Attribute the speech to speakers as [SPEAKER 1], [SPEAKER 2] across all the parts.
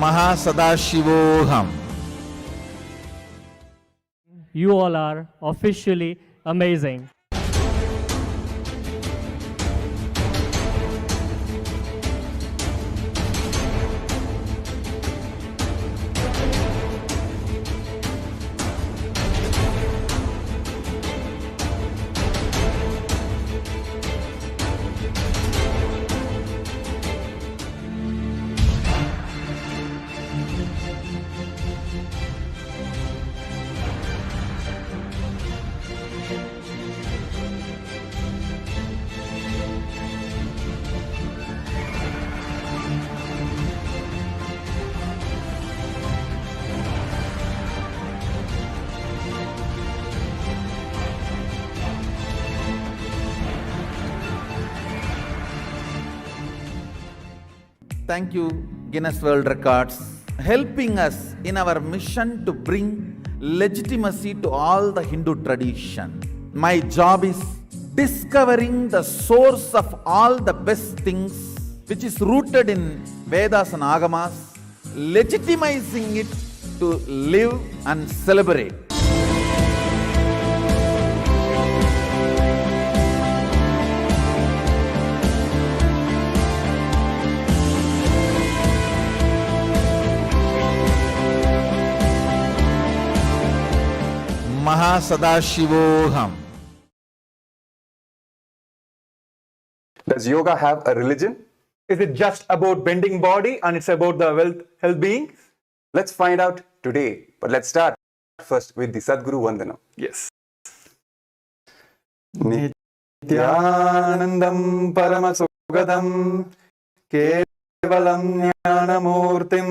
[SPEAKER 1] Mahasadaशिवोऽहम्.
[SPEAKER 2] You all are officially amazing.
[SPEAKER 1] Thank you, Guinness World Records, helping us in our mission to bring legitimacy to all the Hindu tradition. My job is discovering the source of all the best things which is rooted in Vedas and Agamas, legitimizing it to live and celebrate. Mahasadaशिवोऽहम्.
[SPEAKER 3] Does yoga have a religion?
[SPEAKER 4] Is it just about bending body and it's about the health being?
[SPEAKER 3] Let's find out today. But let's start first with the Sadguru Vandana.
[SPEAKER 4] Yes.
[SPEAKER 3] Nithyanandam Paramasugadam Kevalam Jnanamurtim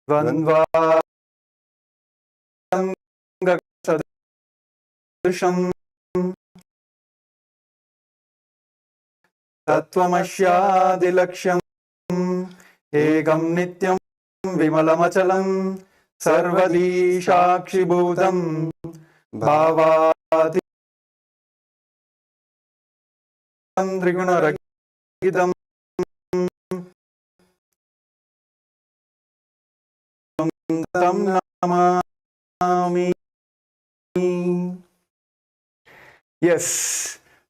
[SPEAKER 3] Vandva Sadrisham Tattvamashyaadilaksham Ekam Nityam Vimalamachalam Sarvadi Shakshibhutam Bhavati Trigunaragitam Tam Namami.
[SPEAKER 4] Yes.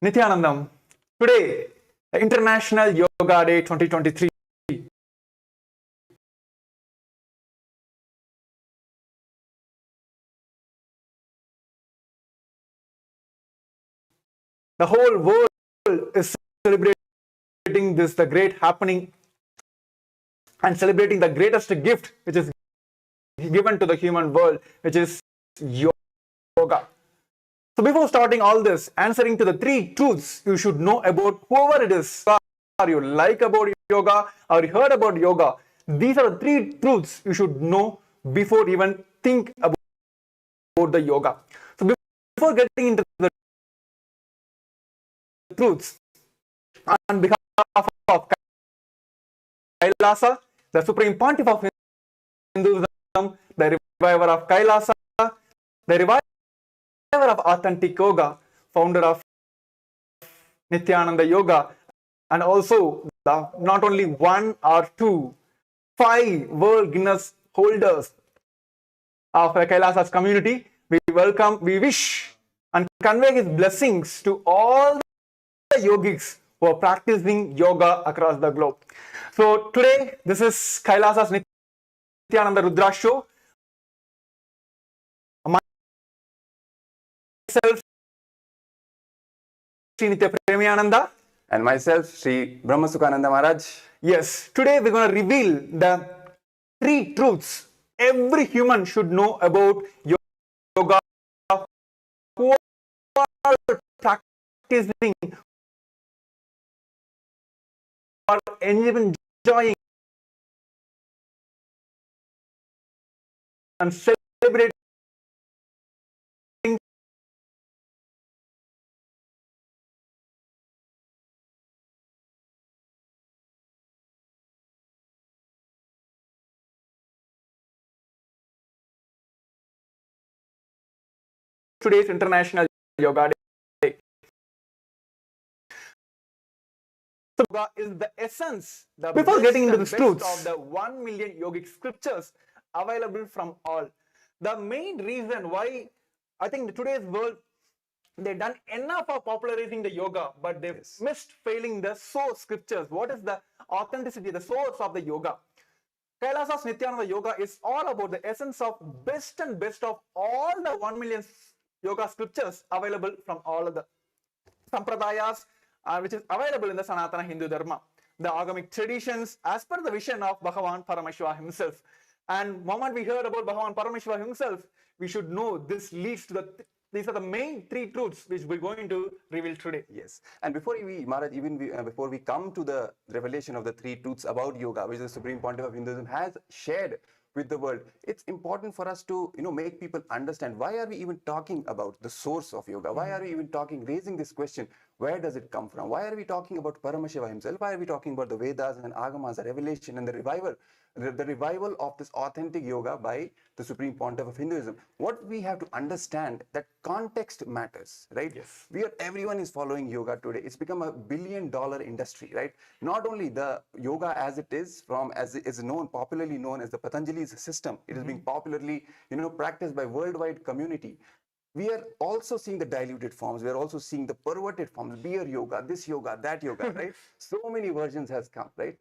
[SPEAKER 4] Nithyanandam. Today, the International Yoga Day 2023. The whole world is celebrating this, the great happening, and celebrating the greatest gift which is given to the human world, which is yoga. So before starting all this, answering to the three truths you should know about whoever it is, or you like about yoga, or you heard about yoga, these are the three truths you should know before even think about the yoga. So before getting into the truths, on behalf of Kailasa, the Supreme Pontiff of Hinduism, the reviver of Kailasa, the reviver of authentic yoga, founder of Nithyananda Yoga, and also not only one or two, 5 World Guinness holders of Kailasa's community. We welcome, we wish and convey his blessings to all the yogis who are practicing yoga across the globe. So today, this is Kailasa's Nithyananda Rudra show. Myself, Sri Nitya Premiyananda,
[SPEAKER 3] And myself, Sri Brahmasukhananda Maharaj.
[SPEAKER 4] Yes, today we're going to reveal the 3 truths every human should know about yoga, who are practicing, or enjoying and celebrating today's International Yoga Day. So yoga is the essence. Before
[SPEAKER 1] best
[SPEAKER 4] getting into
[SPEAKER 1] and
[SPEAKER 4] the
[SPEAKER 1] best
[SPEAKER 4] truths
[SPEAKER 1] of
[SPEAKER 4] of the 1 million yogic scriptures available from all, the main reason why I think in today's world they've done enough of popularizing the yoga, but they've
[SPEAKER 3] Yes.
[SPEAKER 4] missed failing the source scriptures. What is the authenticity, the source of the yoga? Kailasa's Nithyananda Yoga is all about the essence of best and best of all the 1 million yoga scriptures available from all of the sampradayas, which is available in the Sanatana Hindu Dharma, the agamic traditions as per the vision of Bhagavan Parameshwara himself. And moment we heard about Bhagavan Parameshwara himself, we should know this leads to these are the main three truths which we're going to reveal today.
[SPEAKER 3] Yes, and before we, Maharaj, before we come to the revelation of the three truths about yoga, which the Supreme Pontiff of Hinduism has shared with the world, it's important for us to make people understand why are we even talking about the source of yoga? Why are we even raising this question? Where does it come from? Why are we talking about Paramashiva himself? Why are we talking about the Vedas and Agamas, the revelation and the revival of this authentic yoga by the Supreme Pontiff of Hinduism? What we have to understand that context matters, right?
[SPEAKER 4] Yes.
[SPEAKER 3] Everyone is following yoga today. It's become a billion-dollar industry, right? Not only the yoga as it is as it is known, popularly known as the Patanjali's system. It is being popularly, practiced by worldwide community. We are also seeing the diluted forms. We are also seeing the perverted forms, beer yoga, this yoga, that yoga, right? So many versions has come, right?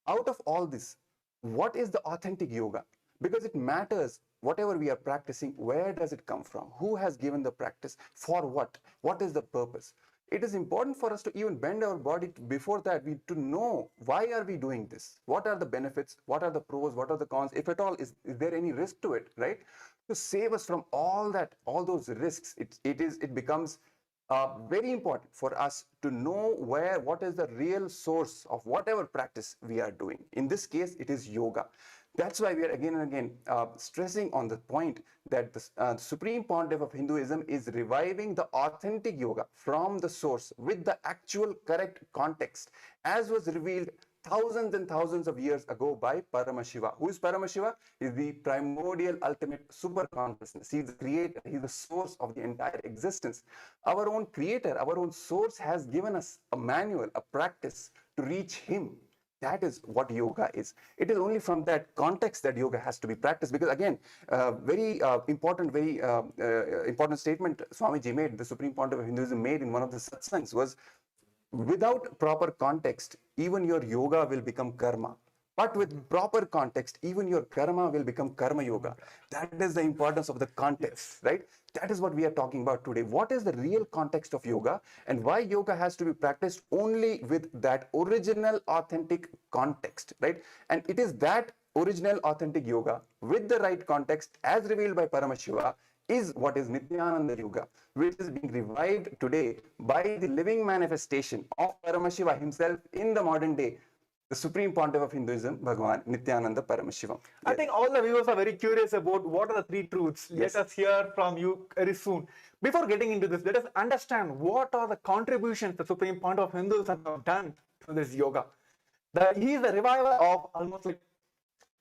[SPEAKER 3] Out of all this, what is the authentic yoga? Because it matters, whatever we are practicing, where does it come from? Who has given the practice? For what? What is the purpose? It is important for us to even bend our body before that, to know why are we doing this? What are the benefits? What are the pros? What are the cons? If at all, is there any risk to it, right? To save us from all those risks, it becomes very important for us to know what is the real source of whatever practice we are doing. In this case, it is yoga. That's why we are again and again stressing on the point that the Supreme Pontiff of Hinduism is reviving the authentic yoga from the source with the actual correct context, as was revealed thousands and thousands of years ago by Paramashiva. Who is Paramashiva? He is the primordial ultimate super consciousness. He is the creator. He is the source of the entire existence. Our own creator, our own source has given us a manual, a practice to reach him. That is what yoga is. It is only from that context that yoga has to be practiced. Because again, very important statement Swamiji made, the Supreme Pontiff of Hinduism made in one of the satsangs was, without proper context, even your yoga will become karma. But with proper context, even your karma will become karma yoga. That is the importance of the context, right? That is what we are talking about today. What is the real context of yoga and why yoga has to be practiced only with that original authentic context, right? And it is that original authentic yoga with the right context as revealed by Paramashiva is what is Nithyananda Yoga, which is being revived today by the living manifestation of Paramashiva himself in the modern day, the Supreme Pontiff of Hinduism, Bhagavan Nithyananda Paramashivam.
[SPEAKER 4] I think all the viewers are very curious about what are the three truths.
[SPEAKER 3] Yes.
[SPEAKER 4] Let us hear from you very soon. Before getting into this, let us understand what are the contributions the Supreme Pontiff of Hinduism have done to this yoga. He is the reviver of almost like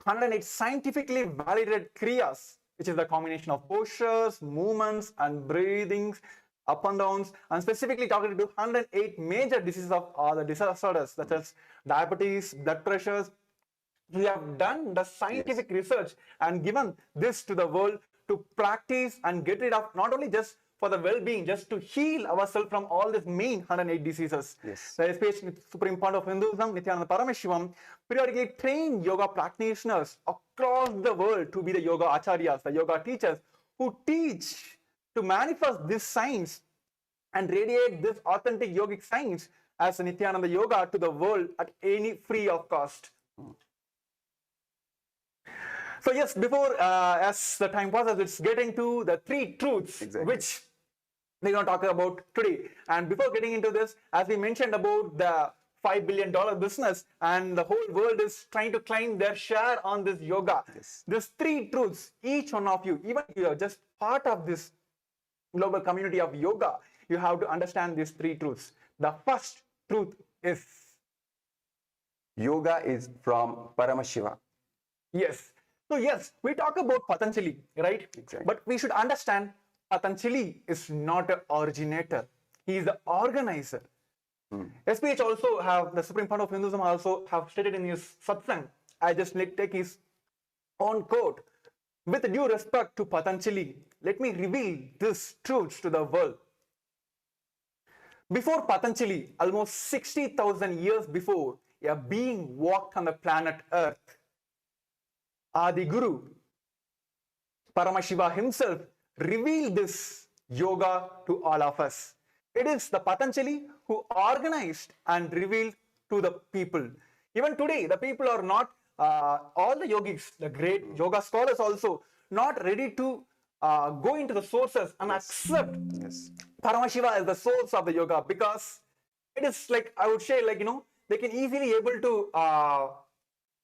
[SPEAKER 4] 108 scientifically validated kriyas, which is the combination of postures, movements, and breathings, up and downs, and specifically talking to 108 major diseases of the disorders such as diabetes, blood pressures. We have done the scientific research and given this to the world to practice and get rid of, not only just for the well-being, just to heal ourselves from all these main 108 diseases.
[SPEAKER 3] Yes.
[SPEAKER 4] The especially Supreme Pontiff of Hinduism, Nithyananda Parameshivam, periodically train yoga practitioners across the world to be the yoga acharyas, the yoga teachers, who teach to manifest this science and radiate this authentic yogic science as a Nithyananda Yoga to the world at any free of cost. So yes, before as the time passes, let's get into the three truths which we're going to talk about today. And before getting into this, as we mentioned about the $5 billion business and the whole world is trying to claim their share on this yoga.
[SPEAKER 3] Yes.
[SPEAKER 4] These three truths, each one of you, even if you are just part of this global community of yoga, you have to understand these three truths. The first truth is
[SPEAKER 3] yoga is from Paramashiva.
[SPEAKER 4] Yes. So yes, we talk about Patanjali, right?
[SPEAKER 3] Exactly.
[SPEAKER 4] But we should understand Patanjali is not an originator. He is the organizer. SPH also have, the Supreme Point of Hinduism also have stated in his satsang, I just take his own quote, with due respect to Patanjali, let me reveal this truth to the world. Before Patanjali, almost 60,000 years before, a being walked on the planet Earth. Adi Guru, Paramashiva himself, revealed this yoga to all of us. It is the Patanjali who organized and revealed to the people. Even today, the people are not, all the yogis, the great yoga scholars also, not ready to go into the sources and accept Paramashiva as the source of the yoga, because it is like, I would say, like, they can easily able to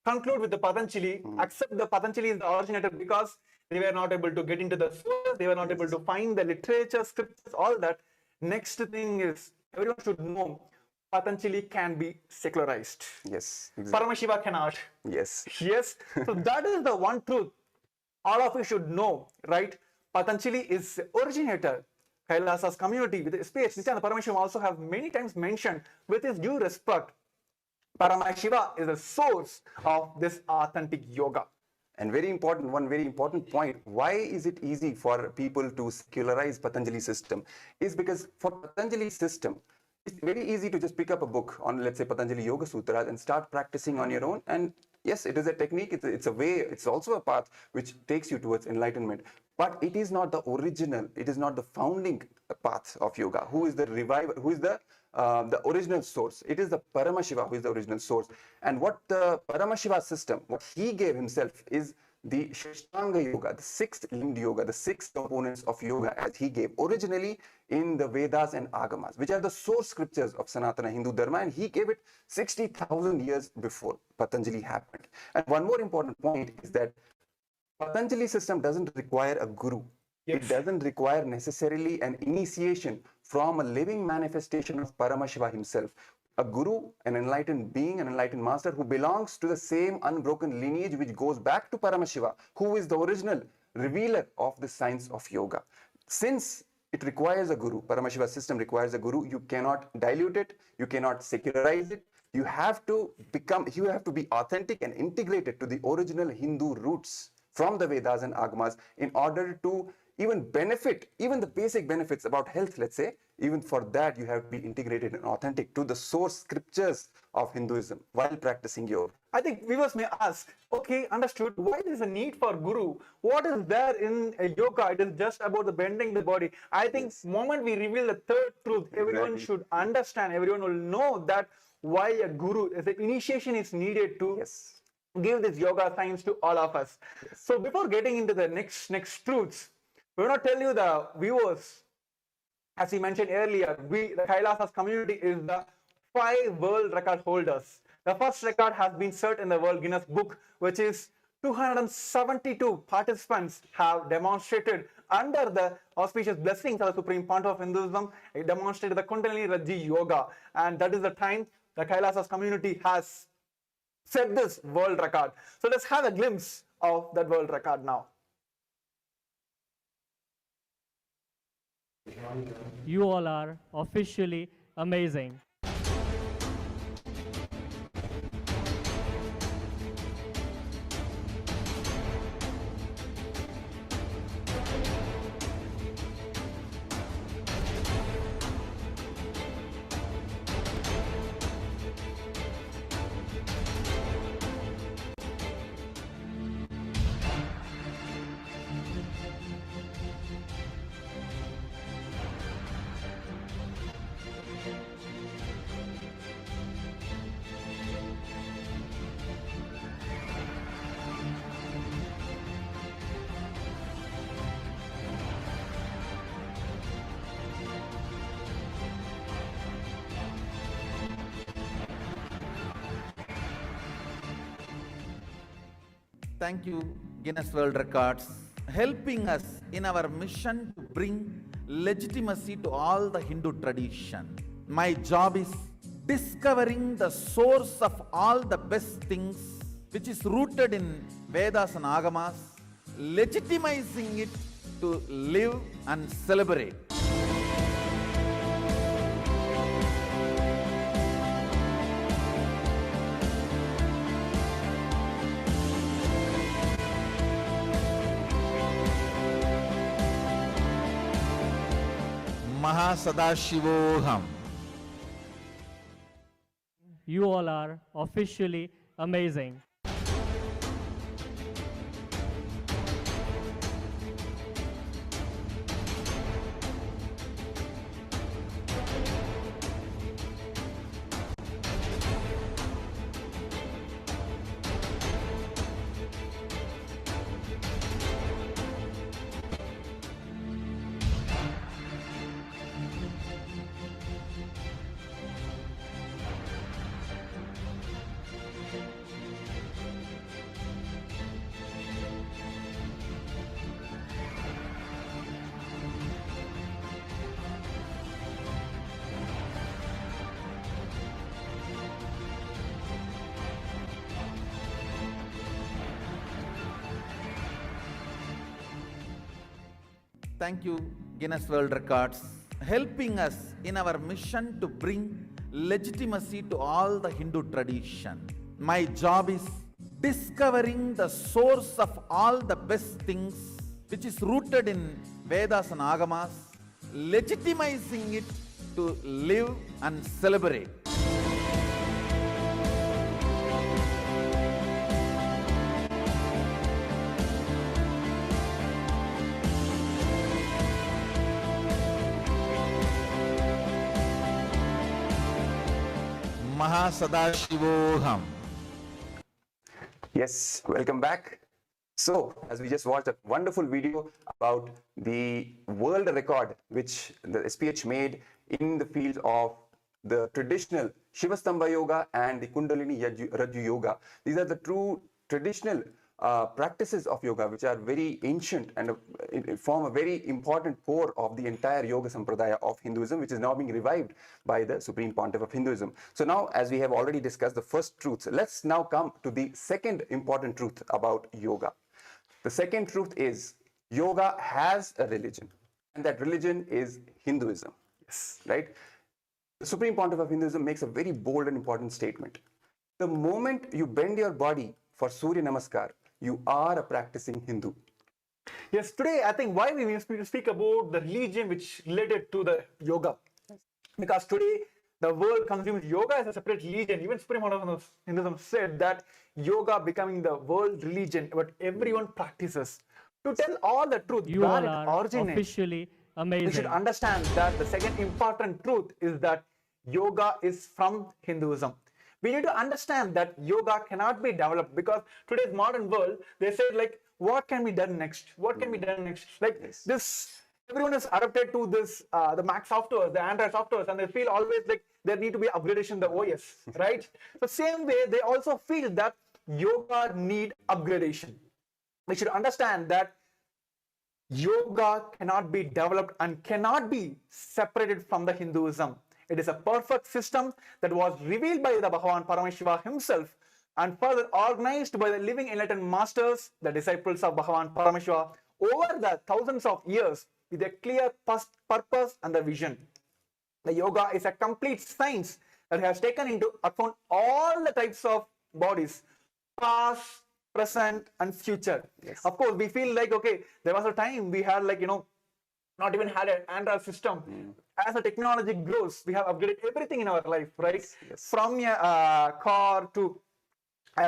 [SPEAKER 4] conclude with the Patanjali, accept the Patanjali is the originator, because they were not able to get into the source, they were not able to find the literature, scriptures, all that. Next thing is, everyone should know, Patanjali can be secularized.
[SPEAKER 3] Yes, exactly.
[SPEAKER 4] Paramashiva cannot.
[SPEAKER 3] Yes.
[SPEAKER 4] Yes. So that is the one truth all of you should know, right? Patanjali is the originator. Kailasa's community with SPH, Nithyananda Paramashiva also have many times mentioned with his due respect, Paramashiva is the source of this authentic yoga.
[SPEAKER 3] And one very important point, why is it easy for people to secularize Patanjali system? Is because for Patanjali system, it's very easy to just pick up a book on, let's say, Patanjali Yoga Sutras and start practicing on your own. And yes, it is a technique, it's a way, it's also a path which takes you towards enlightenment. But it is not the original, it is not the founding path of yoga. Who is the reviver, who is the original source? It is the Paramashiva who is the original source. And what the Paramashiva system, what he gave himself is the Shishtanga Yoga, the six-limbed yoga, the six components of yoga as he gave originally in the Vedas and Agamas, which are the source scriptures of Sanatana Hindu Dharma, and he gave it 60,000 years before Patanjali happened. And one more important point is that Patanjali system doesn't require a guru. Yes. It doesn't require necessarily an initiation from a living manifestation of Paramashiva himself. A guru, an enlightened being, an enlightened master who belongs to the same unbroken lineage which goes back to Paramashiva, who is the original revealer of the science of yoga. Since it requires a guru, Paramashiva system requires a guru, you cannot dilute it, you cannot secularize it. You have to be authentic and integrated to the original Hindu roots from the Vedas and Agamas in order to even benefit, even the basic benefits about health, let's say, even for that you have to be integrated and authentic to the source scriptures of Hinduism while practicing yoga.
[SPEAKER 4] I think viewers may ask, okay, understood, why there is a need for guru? What is there in a yoga? It is just about the bending the body. I think moment we reveal the third truth, everyone should understand, everyone will know that why a guru, the initiation is needed to give this yoga science to all of us. So before getting into the next truths, we want to tell you the viewers, as we mentioned earlier, the Kailasa's community is the 5 world record holders. The first record has been set in the World Guinness Book, which is 272 participants have demonstrated under the auspicious blessings of the Supreme Point of Hinduism, demonstrated the Kundalini Raji Yoga. And that is the time the Kailasa's community has set this world record. So let's have a glimpse of that world record now.
[SPEAKER 2] You all are officially amazing.
[SPEAKER 1] Thank you, Guinness World Records, helping us in our mission to bring legitimacy to all the Hindu tradition. My job is discovering the source of all the best things which is rooted in Vedas and Agamas, legitimizing it to live and celebrate. Mahasadashivoham.
[SPEAKER 2] You all are officially amazing.
[SPEAKER 1] Thank you, Guinness World Records, helping us in our mission to bring legitimacy to all the Hindu tradition. My job is discovering the source of all the best things which is rooted in Vedas and Agamas, legitimizing it to live and celebrate. Mahasadashivoham.
[SPEAKER 3] Yes, welcome back. So, as we just watched a wonderful video about the world record which the SPH made in the field of the traditional Shivastambha Yoga and the Kundalini Raju Yoga. These are the true traditional practices of yoga which are very ancient and form a very important core of the entire yoga sampradaya of Hinduism, which is now being revived by the Supreme Pontiff of Hinduism. So now, as we have already discussed the first truths, let's now come to the second important truth about yoga. The second truth is yoga has a religion, and that religion is Hinduism. Yes, right? The Supreme Pontiff of Hinduism makes a very bold and important statement. The moment you bend your body for Surya Namaskar, you are a practicing Hindu.
[SPEAKER 4] Yes, today I think why we will speak about the religion which related to the yoga. Because today the world consumes yoga as a separate religion. Even Supreme Pontiff of Hinduism said that yoga becoming the world religion, but everyone practices. To tell all the truth,
[SPEAKER 2] You
[SPEAKER 4] where
[SPEAKER 2] all
[SPEAKER 4] it
[SPEAKER 2] are
[SPEAKER 4] originates,
[SPEAKER 2] officially
[SPEAKER 4] we
[SPEAKER 2] amazing.
[SPEAKER 4] should understand that the second important truth is that yoga is from Hinduism. We need to understand that yoga cannot be developed, because today's modern world, they say like, what can be done next? What can be done next? Like this, everyone is adapted to this, the Mac software, the Android softwares, and they feel always like there need to be upgradation, the OS, right? So same way, they also feel that yoga need upgradation. We should understand that yoga cannot be developed and cannot be separated from the Hinduism. It is a perfect system that was revealed by the Bhagavan Parameshwara himself and further organized by the living enlightened masters, the disciples of Bhagavan Parameshwara, over the thousands of years with a clear purpose and the vision. The yoga is a complete science that has taken into account all the types of bodies, past, present, and future. Yes. Of course, we feel like, okay, there was a time we had like, not even had an Android system. As the technology grows, we have upgraded everything in our life, right? Yes. From a car to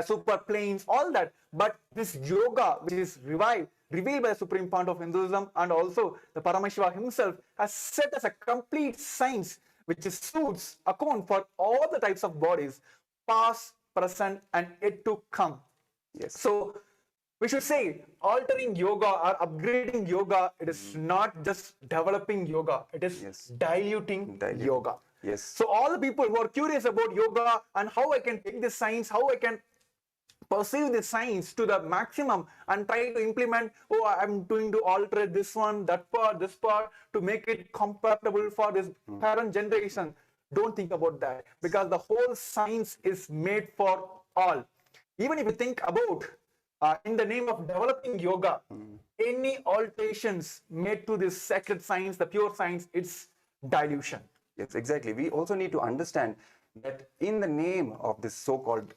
[SPEAKER 4] super planes, all that. But this yoga, which is revealed by the Supreme Pontiff of Hinduism, and also the Parameshwara himself, has set as a complete science which suits account for all the types of bodies, past, present, and yet to come. Yes. So we should say altering yoga or upgrading yoga, it is not just developing yoga, it is diluting yoga. Yes. So all the people who are curious about yoga and how I can take this science, how I can perceive this science to the maximum and try to implement, I'm going to alter this one, that part, this part to make it compatible for this current generation. Don't think about that, because the whole science is made for all. Even if you think about in the name of developing yoga, any alterations made to this sacred science, the pure science, it's dilution.
[SPEAKER 3] Yes, exactly. We also need to understand that in the name of this so-called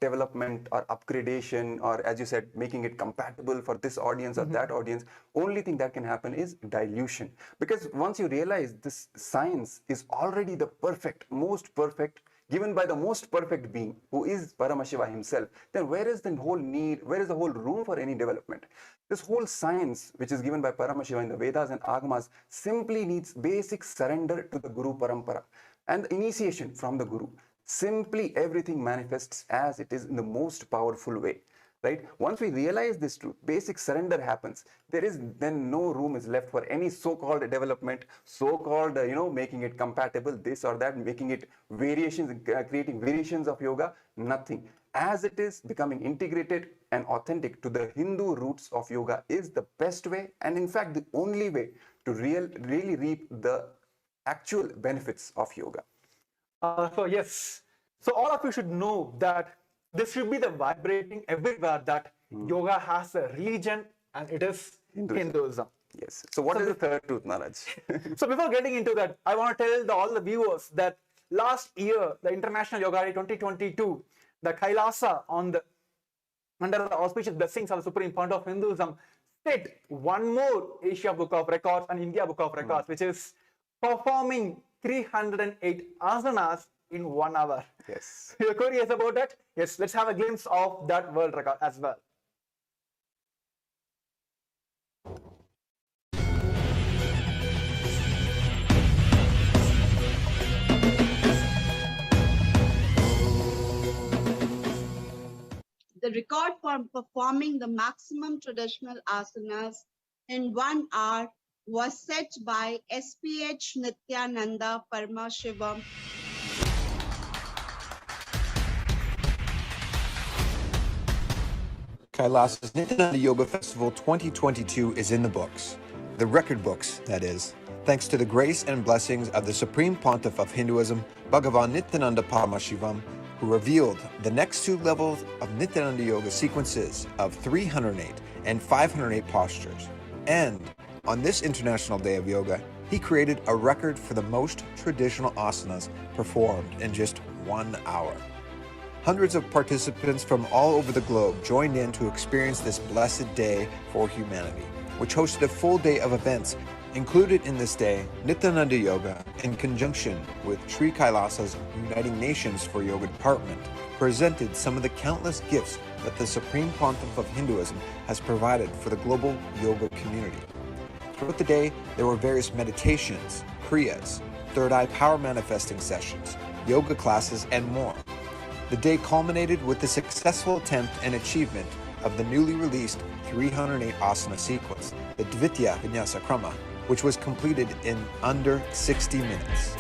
[SPEAKER 3] development or upgradation, or as you said, making it compatible for this audience or that audience, only thing that can happen is dilution. Because once you realize this science is already the perfect, most perfect, given by the most perfect being, who is Paramashiva himself, then where is the whole need, where is the whole room for any development? This whole science, which is given by Paramashiva in the Vedas and Agamas, simply needs basic surrender to the Guru Parampara and initiation from the Guru. Simply everything manifests as it is in the most powerful way. Right? Once we realize this truth, basic surrender happens. There is then no room is left for any so-called development, so-called, making it compatible, this or that, making it variations, creating variations of yoga, nothing. As it is, becoming integrated and authentic to the Hindu roots of yoga is the best way, and in fact, the only way to really reap the actual benefits of yoga.
[SPEAKER 4] So all of you should know that this should be the vibrating everywhere that yoga has a religion, and it is Hinduism.
[SPEAKER 3] Yes. So what is the third truth, Maharaj?
[SPEAKER 4] So before getting into that, I want to tell all the viewers that last year, the International Yoga Day 2022, the Kailasa under the auspicious blessings of the Supreme Founder of Hinduism, set one more Asia Book of Records and India Book of Records, which is performing 308 asanas in 1 hour.
[SPEAKER 3] Yes.
[SPEAKER 4] You're curious about that? Yes, let's have a glimpse of that world record as well.
[SPEAKER 5] The record for performing the maximum traditional asanas in 1 hour was set by SPH Nithyananda Paramashivam.
[SPEAKER 6] Kailasa's Nithyananda Yoga Festival 2022 is in the books. The record books, that is. Thanks to the grace and blessings of the Supreme Pontiff of Hinduism, Bhagavan Nithyananda Paramashivam, who revealed the next 2 levels of Nithyananda Yoga sequences of 308 and 508 postures. And on this International Day of Yoga, he created a record for the most traditional asanas performed in just 1 hour. Hundreds of participants from all over the globe joined in to experience this blessed day for humanity, which hosted a full day of events. Included in this day, Nithyananda Yoga, in conjunction with Sri Kailasa's Uniting Nations for Yoga Department, presented some of the countless gifts that the Supreme Pontiff of Hinduism has provided for the global yoga community. Throughout the day, there were various meditations, kriyas, third eye power manifesting sessions, yoga classes, and more. The day culminated with the successful attempt and achievement of the newly released 308 asana sequence, the Dvitya Vinyasa Krama, which was completed in under 60 minutes.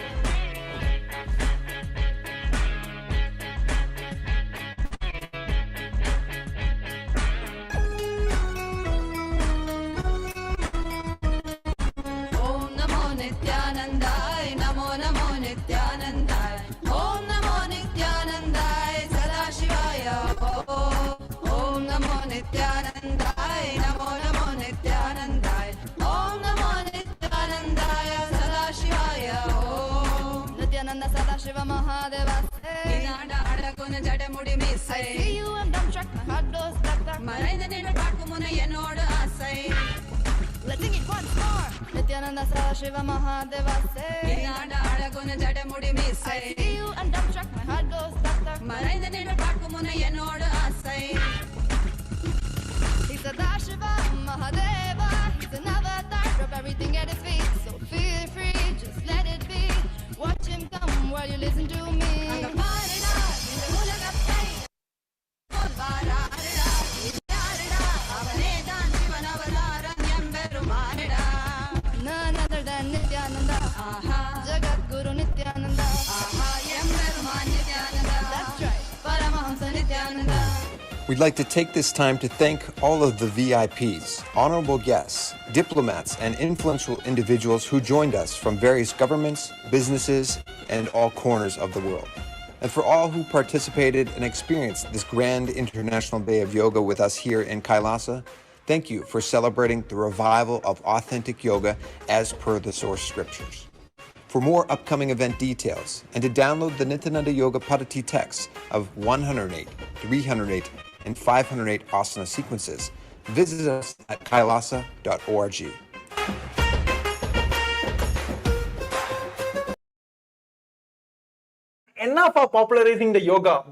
[SPEAKER 7] Om Namo Nithyanandaya, Namo Namo Nithyanandaya, Om Namo Nithyanandaya, Sadashivaya, Om Namo Nithyanandaya, Namo Namo Nithyanandaya, Om Namo Nithyanandaya, Sadashivaya, Nithyananda Sadashiva Mahadeva, Nithyananda Adaguna Jadamudi Misai, I see you and I'm struck, my heart goes stuck, Maraina Nina Pakumuna Yenoda Asai. Let's sing it once more. Nithyananda Sadashiva Mahadeva say, Nithyananda Adaguna Jadamudi Misai, I see you and I'm struck, my heart goes stuck, Maraina Nina Pakumuna Yenoda Asai. He's Sadashiva Mahadeva, he's an avatar, drop everything at his feet, so feel free, just let it be. Watch him come while you listen to me. None other than Nithyananda, Jagat Guru Nithyananda, that's right, Paramahamsa Nithyananda.
[SPEAKER 6] We'd like to take this time to thank all of the VIPs, honorable guests, diplomats, and influential individuals who joined us from various governments, businesses, and all corners of the world. And for all who participated and experienced this grand International Day of Yoga with us here in Kailasa, thank you for celebrating the revival of authentic yoga as per the source scriptures. For more upcoming event details and to download the Nithyananda Yoga Padati texts of 108, 308, and 508 asana sequences, visit us at kailasa.org.
[SPEAKER 4] Enough of popularizing the yoga.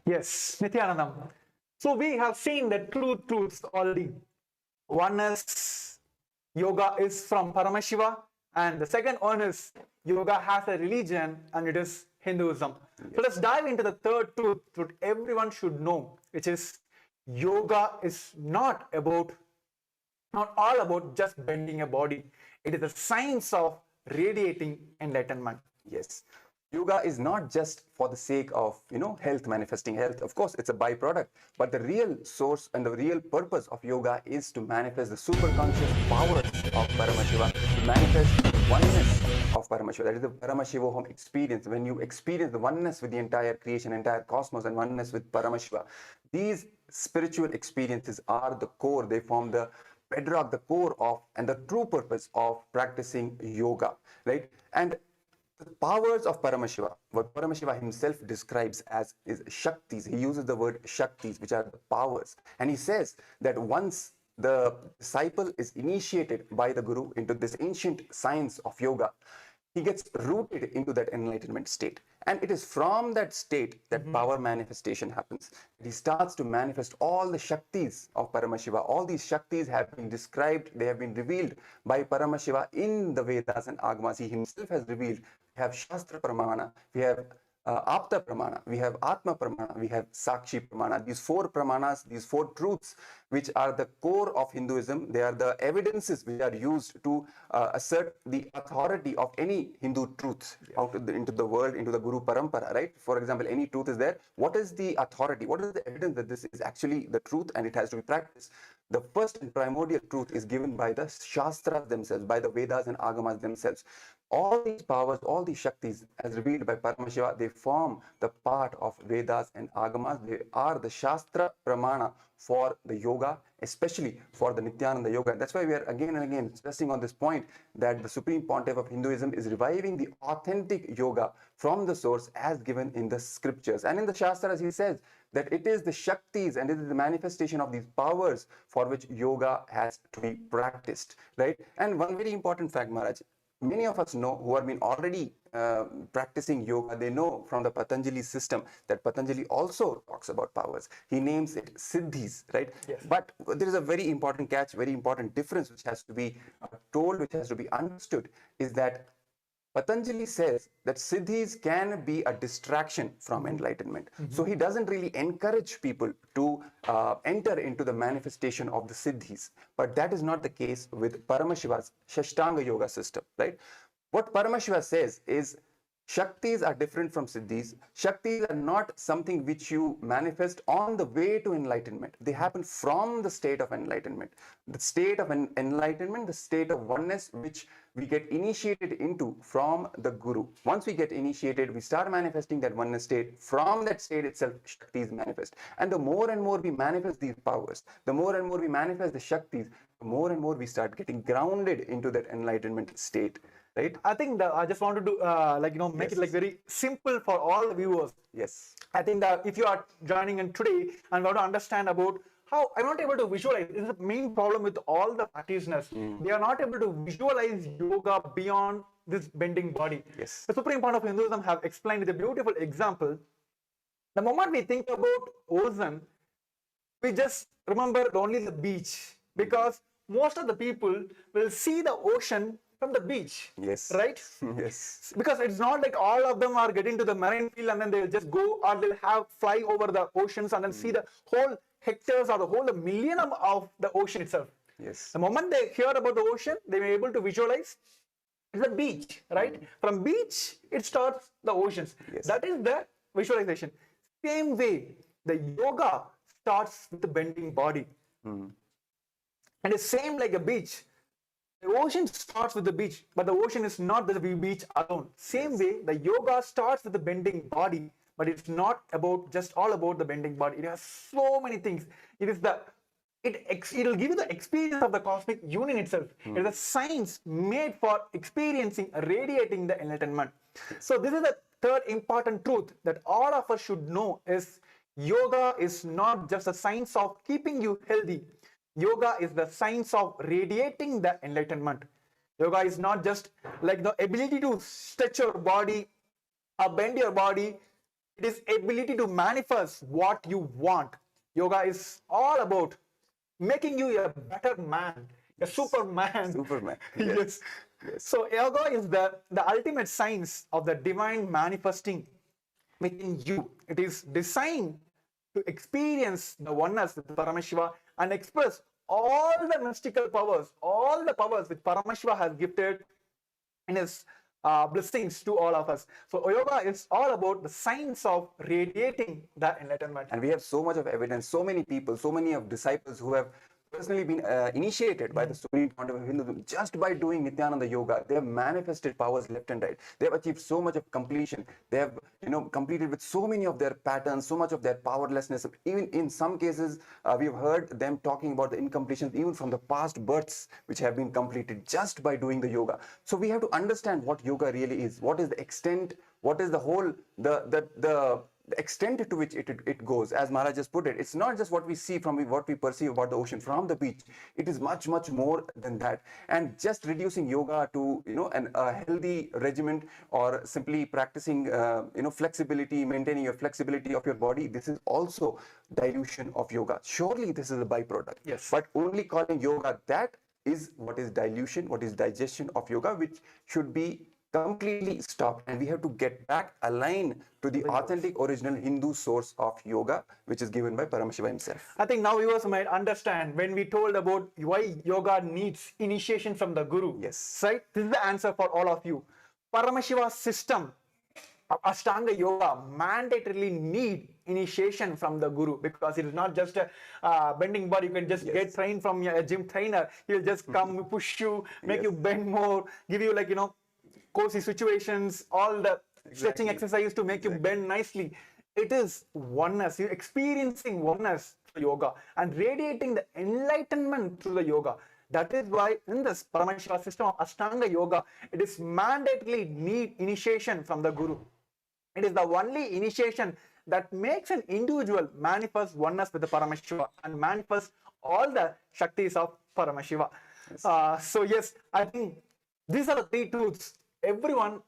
[SPEAKER 4] Yes, Nithyanandam. So we have seen the truths already. One is yoga is from Paramashiva, and the second one is yoga has a religion and it is Hinduism. So let's dive into the third truth that everyone should know, which is yoga is not all about just bending a body. It is a science of radiating enlightenment.
[SPEAKER 3] Yes. Yoga is not just for the sake of, health, manifesting health. Of course, it's a byproduct. But the real source and the real purpose of yoga is to manifest the superconscious power of Paramashiva, to manifest the oneness of Paramashiva. That is the Paramashivoham experience. When you experience the oneness with the entire creation, entire cosmos, and oneness with Paramashiva, these spiritual experiences are the core. They form the bedrock, the core of, and the true purpose of practicing yoga, right? And the powers of Paramashiva, what Paramashiva himself describes as is Shaktis. He uses the word Shaktis, which are the powers. And he says that once the disciple is initiated by the Guru into this ancient science of yoga, he gets rooted into that enlightenment state. And it is from that state that power manifestation happens. He starts to manifest all the Shaktis of Paramashiva. All these Shaktis have been described, they have been revealed by Paramashiva in the Vedas and Agamas. He himself has revealed. We have Shastra Pramana, we have Apta Pramana, we have Atma Pramana, we have Sakshi Pramana. These four Pramanas, these four truths, which are the core of Hinduism, they are the evidences which are used to assert the authority of any Hindu truth out into the world, into the Guru Parampara, right? For example, any truth is there. What is the authority? What is the evidence that this is actually the truth and it has to be practiced? The first and primordial truth is given by the Shastras themselves, by the Vedas and Agamas themselves. All these powers, all these Shaktis, as revealed by Paramashiva, they form the part of Vedas and Agamas. They are the Shastra Pramana for the yoga, especially for the Nithyananda Yoga. That's why we are again and again stressing on this point that the Supreme Pontiff of Hinduism is reviving the authentic yoga from the source as given in the scriptures. And in the Shastras, he says that it is the Shaktis and it is the manifestation of these powers for which yoga has to be practiced, right? And one very important fact, Maharaj, many of us know who have been already practicing yoga, they know from the Patanjali system that Patanjali also talks about powers. He names it Siddhis, right?
[SPEAKER 4] Yes.
[SPEAKER 3] But there is a very important catch, very important difference which has to be told, which has to be understood, is that Patanjali says that Siddhis can be a distraction from enlightenment. So he doesn't really encourage people to enter into the manifestation of the Siddhis. But that is not the case with Paramashiva's Shashtanga Yoga system, right? What Paramashiva says is Shaktis are different from Siddhis. Shaktis are not something which you manifest on the way to enlightenment. They happen from the state of enlightenment. The state of enlightenment, the state of oneness, which we get initiated into from the Guru. Once we get initiated, we start manifesting that oneness state. From that state itself, Shaktis manifest. And the more and more we manifest these powers, the more and more we manifest the Shaktis, the more and more we start getting grounded into that enlightenment state. Right?
[SPEAKER 4] I think that I just wanted to make it like very simple for all the viewers.
[SPEAKER 3] Yes.
[SPEAKER 4] I think that if you are joining in today and want to understand about how I'm not able to visualize, this is the main problem with all the practitioners. They are not able to visualize yoga beyond this bending body.
[SPEAKER 3] Yes.
[SPEAKER 4] The Supreme Point of Hinduism have explained with a beautiful example. The moment we think about ocean, we just remember only the beach, because most of the people will see the ocean from the beach.
[SPEAKER 3] Yes.
[SPEAKER 4] Right?
[SPEAKER 3] Yes.
[SPEAKER 4] Because it's not like all of them are getting to the marine field and then they'll just go, or they'll have fly over the oceans and then see the whole hectares or the whole millennium of the ocean itself.
[SPEAKER 3] Yes.
[SPEAKER 4] The moment they hear about the ocean, they may be able to visualize it's a beach, right? From beach, it starts the oceans.
[SPEAKER 3] Yes.
[SPEAKER 4] That is the visualization. Same way, the yoga starts with the bending body. And it's same like a beach. The ocean starts with the beach, but the ocean is not the beach alone. Same way, the yoga starts with the bending body, but it's not about just all about the bending body. It has so many things. It is the it'll give you the experience of the cosmic union itself. It is a science made for experiencing, radiating the enlightenment. So this is the third important truth that all of us should know is yoga is not just a science of keeping you healthy. Yoga is the science of radiating the enlightenment. Yoga is not just like the ability to stretch your body or bend your body. It is ability to manifest what you want. Yoga is all about making you a better man, a Superman.
[SPEAKER 3] Superman.
[SPEAKER 4] Yes. So yoga is the ultimate science of the divine manifesting within you. It is designed to experience the oneness with Paramashiva and express all the mystical powers, all the powers which Paramashiva has gifted in his blessings to all of us. So yoga is all about the science of radiating the enlightenment.
[SPEAKER 3] And we have so much of evidence, so many people, so many of disciples who have personally been initiated by the Supreme Pontiff of Hinduism just by doing Nithyananda yoga. They have manifested powers left and right. They have achieved so much of completion. They have, completed with so many of their patterns, so much of their powerlessness. Even in some cases, we've heard them talking about the incompletions even from the past births which have been completed just by doing the yoga. So we have to understand what yoga really is. What is the extent? What is the whole, the extent to which it goes, as Maharaj just put it. It's not just what we see from what we perceive about the ocean from the beach. It is much, much more than that. And just reducing yoga to, a healthy regimen or simply practicing, flexibility, maintaining your flexibility of your body, this is also dilution of yoga. Surely this is a byproduct.
[SPEAKER 4] Yes.
[SPEAKER 3] But only calling yoga that is what is dilution, what is digestion of yoga, which should be completely stopped, and we have to get back aligned to the authentic original Hindu source of yoga, which is given by Paramashiva himself.
[SPEAKER 4] I think now viewers might understand when we told about why yoga needs initiation from the Guru.
[SPEAKER 3] Yes.
[SPEAKER 4] Right? This is the answer for all of you. Paramashiva's system of Ashtanga yoga mandatorily need initiation from the Guru, because it is not just a bending body. You can just get trained from a gym trainer. He'll just come, push you, make you bend more, give you cozy situations, all the stretching exercise to make you bend nicely. It is oneness. You're experiencing oneness through yoga and radiating the enlightenment through the yoga. That is why in this Paramashiva system of Ashtanga yoga, it is mandatorily need initiation from the Guru. It is the only initiation that makes an individual manifest oneness with the Paramashiva and manifest all the Shaktis of Paramashiva. So yes, I think these are the three truths everyone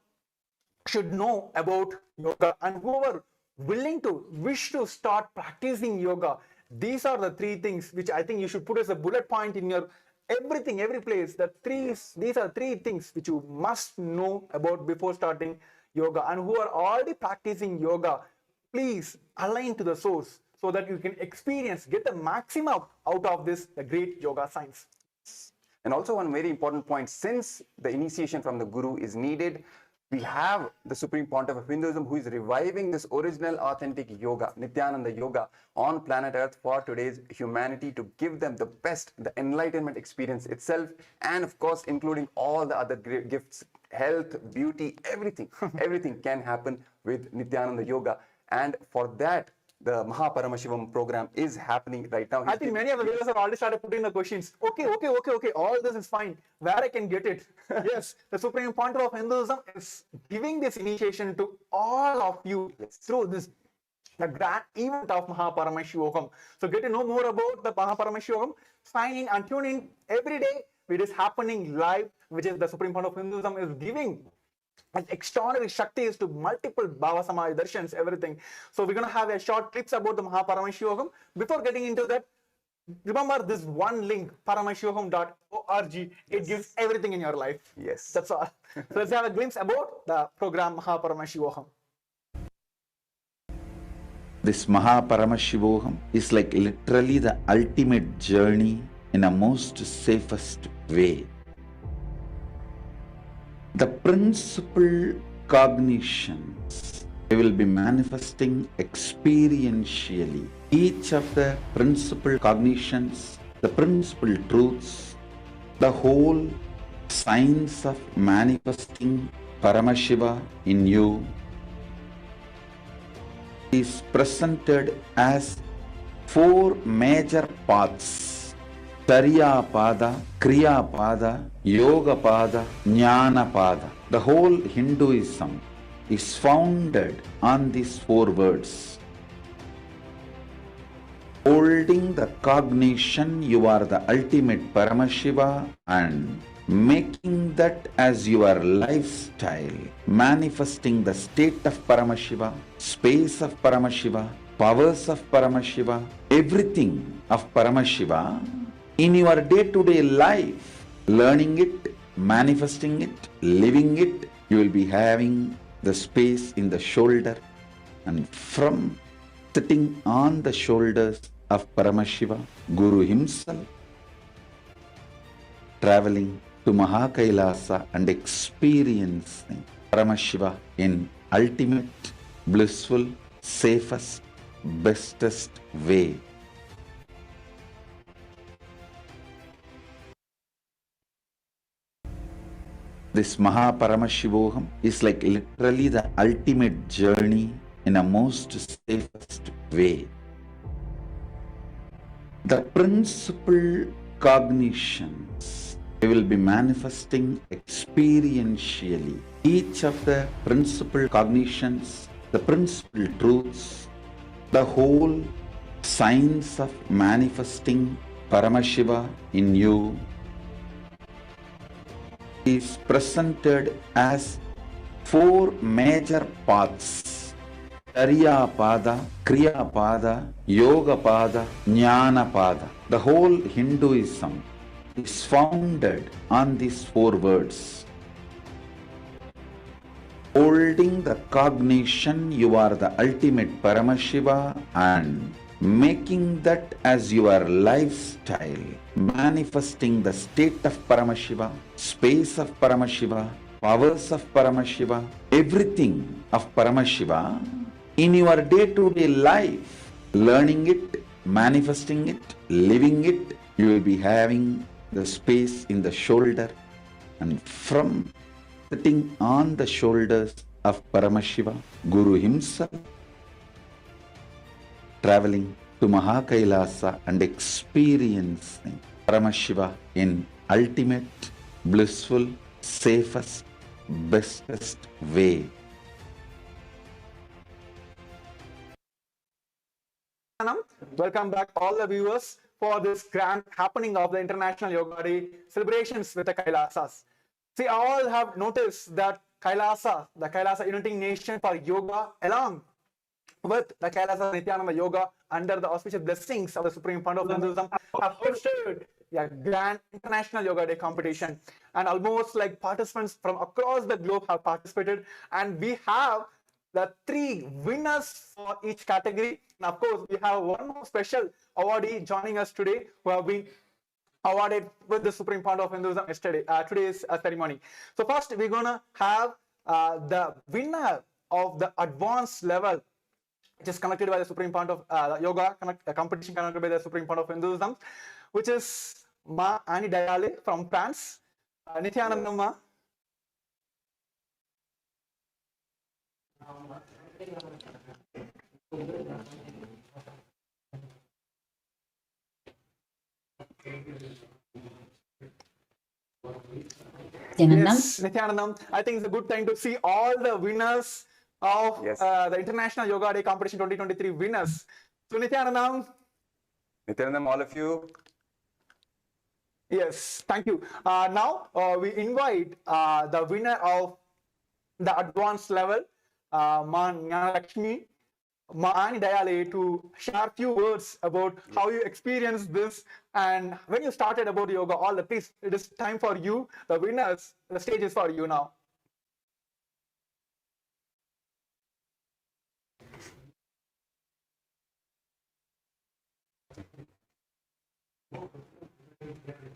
[SPEAKER 4] should know about yoga, and whoever wish to start practicing yoga, these are the three things which I think you should put as a bullet point in your everything, every place. These are three things which you must know about before starting yoga. And who are already practicing yoga, please align to the source so that you can get the maximum out of this, the great yoga science.
[SPEAKER 3] And also one very important point, since the initiation from the Guru is needed, we have the Supreme Pontiff of Hinduism who is reviving this original authentic yoga, Nithyananda yoga, on planet Earth for today's humanity, to give them the best, the enlightenment experience itself, and of course including all the other great gifts, health, beauty, everything. Everything can happen with Nithyananda yoga. And for that, the Mahaparamashivam program is happening right now.
[SPEAKER 4] I think many of the viewers have already started putting the questions. Okay. All this is fine. Where I can get it? Yes, the Supreme Pontiff of Hinduism is giving this initiation to all of you through this, the grand event of Mahaparamashivam. So get to know more about the Mahaparamashivam. Sign in and tune in every day. It is happening live, which is the Supreme Pontiff of Hinduism is giving and extraordinary Shaktis to multiple Bhava Samaya darshans, everything. So we're going to have a short clips about the Mahaparamashivam. Before getting into that, remember this one link, paramashivaham.org. It gives everything in your life.
[SPEAKER 3] Yes.
[SPEAKER 4] That's all. So let's have a glimpse about the program Mahaparamashivaham.
[SPEAKER 1] This Mahaparamashivaham is like literally the ultimate journey in a most safest way. The principal cognitions we will be manifesting experientially. Each of the principal cognitions, the principal truths, the whole science of manifesting Paramashiva in you is presented as 4 major paths: Tariya Pada, Kriya Pada, Yoga Pada, Jnana Pada. The whole Hinduism is founded on these 4 words. Holding the cognition you are the ultimate Paramashiva and making that as your lifestyle, manifesting the state of Paramashiva, space of Paramashiva, powers of Paramashiva, everything of Paramashiva in your day-to-day life, learning it, manifesting it, living it. You will be having the space in the shoulder, and from sitting on the shoulders of Paramashiva, Guru himself, traveling to Mahakailasa and experiencing Paramashiva in ultimate, blissful, safest, bestest way. This Mahaparamashivaham is like literally the ultimate journey in a most safest way. The principal cognitions we will be manifesting experientially. Each of the principal cognitions, the principal truths, the whole science of manifesting Paramashiva in you is presented as 4 major paths: Tariya Pada, Kriya Pada, Yoga Pada, Jnana Pada. The whole Hinduism is founded on these 4 words. Holding the cognition you are the ultimate Paramashiva and making that as your lifestyle, manifesting the state of Paramashiva, space of Paramashiva, powers of Paramashiva, everything of Paramashiva in your day-to-day life, learning it, manifesting it, living it. You will be having the space in the shoulder, and from sitting on the shoulders of Paramashiva, Guru himself, traveling to Mahakailasa and experiencing Paramashiva in ultimate, blissful, safest, bestest way.
[SPEAKER 4] Welcome back all the viewers for this grand happening of the International Yoga Day celebrations with the Kailasas. See, all have noticed that the Kailasa Uniting Nation for Yoga, along with the Kailasa Nithyananda Yoga, under the auspicious blessings of the Supreme Fund of Hinduism, have hosted a grand International Yoga Day competition. And almost like participants from across the globe have participated. And we have the 3 winners for each category. And of course, we have one more special awardee joining us today who have been awarded with the Supreme Fund of Hinduism today's ceremony. So first, we're going to have the winner of the advanced level, which is conducted by the Supreme Fund of Yoga, competition conducted by the Supreme Fund of Hinduism, which is Ma Annie Dayale from France. Nithyananda Ma. Yes, Nithyanandam, I think it's a good time to see all the winners of the International Yoga Day Competition 2023 winners. So Nithyanandam,
[SPEAKER 3] all of you.
[SPEAKER 4] Yes, thank you. Now we invite the winner of the advanced level, Man Lakshmi, Ani Dayale to share a few words about how you experienced this and when you started about yoga. All the please, it is time for you, the winners. The stage is for you now.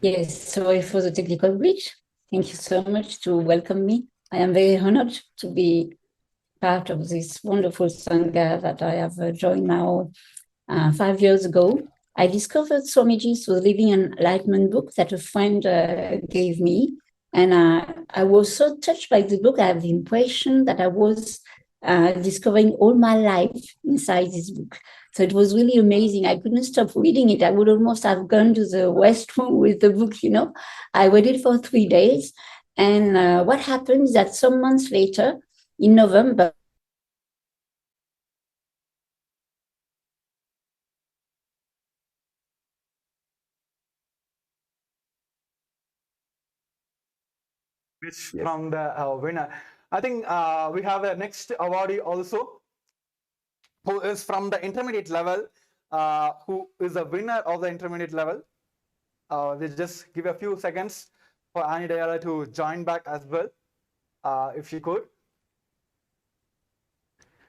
[SPEAKER 8] Yes, sorry for the technical glitch. Thank you so much to welcome me. I am very honored to be part of this wonderful Sangha that I have joined now 5 years ago. I discovered Swamiji's The Living Enlightenment book that a friend gave me. And I was so touched by the book. I have the impression that I was discovering all my life inside this book. So it was really amazing. I couldn't stop reading it. I would almost have gone to the restroom with the book, you know. I read it for 3 days. And what happened is that some months later, in November,
[SPEAKER 4] From the winner. I think we have a next awardee also, who is from the intermediate level, who is a winner of the intermediate level. We'll just give a few seconds for Ani Dayala to join back as well, if she could.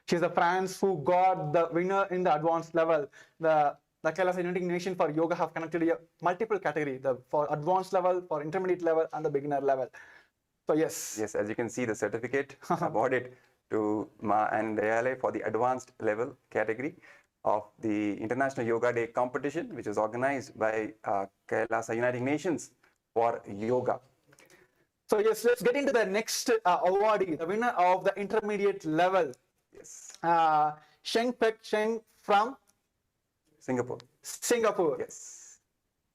[SPEAKER 4] She's a France who got the winner in the advanced level. The Kailasa United Nation for Yoga have connected multiple categories, for advanced level, for intermediate level, and the beginner level. So yes.
[SPEAKER 3] Yes, as you can see, the certificate awarded to Ma and Dayale for the advanced level category of the International Yoga Day competition, which is organized by Kailasa United Nations for Yoga.
[SPEAKER 4] So yes, let's get into the next awardee, the winner of the intermediate level.
[SPEAKER 3] Yes.
[SPEAKER 4] Sheng Pek Sheng from
[SPEAKER 3] Singapore.
[SPEAKER 4] Singapore.
[SPEAKER 3] Yes.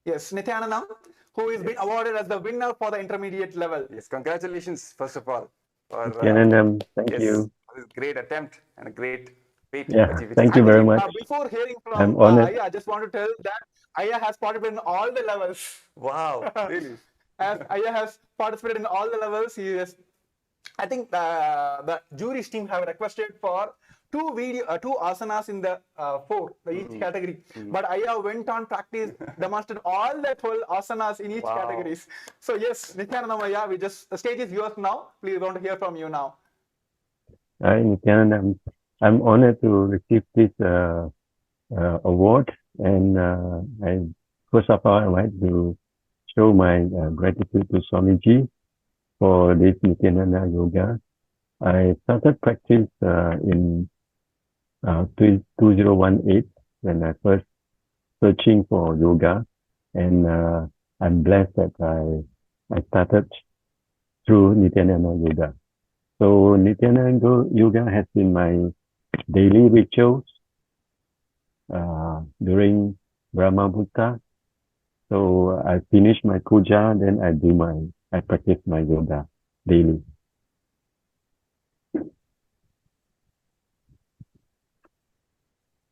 [SPEAKER 4] Yes, Nithyananda, who is being awarded as the winner for the intermediate level.
[SPEAKER 3] Yes, congratulations, first of all. For,
[SPEAKER 9] Nithyananda, thank you.
[SPEAKER 3] For this great attempt and a great feat to
[SPEAKER 9] Yeah,
[SPEAKER 3] achieve it.
[SPEAKER 9] thank you very much.
[SPEAKER 4] Before hearing
[SPEAKER 9] I'm
[SPEAKER 4] from
[SPEAKER 9] honored.
[SPEAKER 4] Aya, I just want to tell that Aya has participated in all the levels.
[SPEAKER 3] Wow, really?
[SPEAKER 4] As Aya has participated in all the levels, he is. I think the jury's team have requested for two asanas in the each category. But Aya went on practice, demonstrated all the 12 asanas in each categories. So yes, Nithyananda Aya, the stage is yours now. Please want to hear from you now.
[SPEAKER 9] Hi, Nithyananda. I'm honored to receive this award, and first of all, I would like to show my gratitude to Swamiji for this Nithyananda Yoga. I started practice in 2018 when I first searching for yoga, and I'm blessed that I started through Nithyananda Yoga. So Nithyananda Yoga has been my daily rituals during Brahma Bhuta. So I finish my puja, then I practice my yoga daily.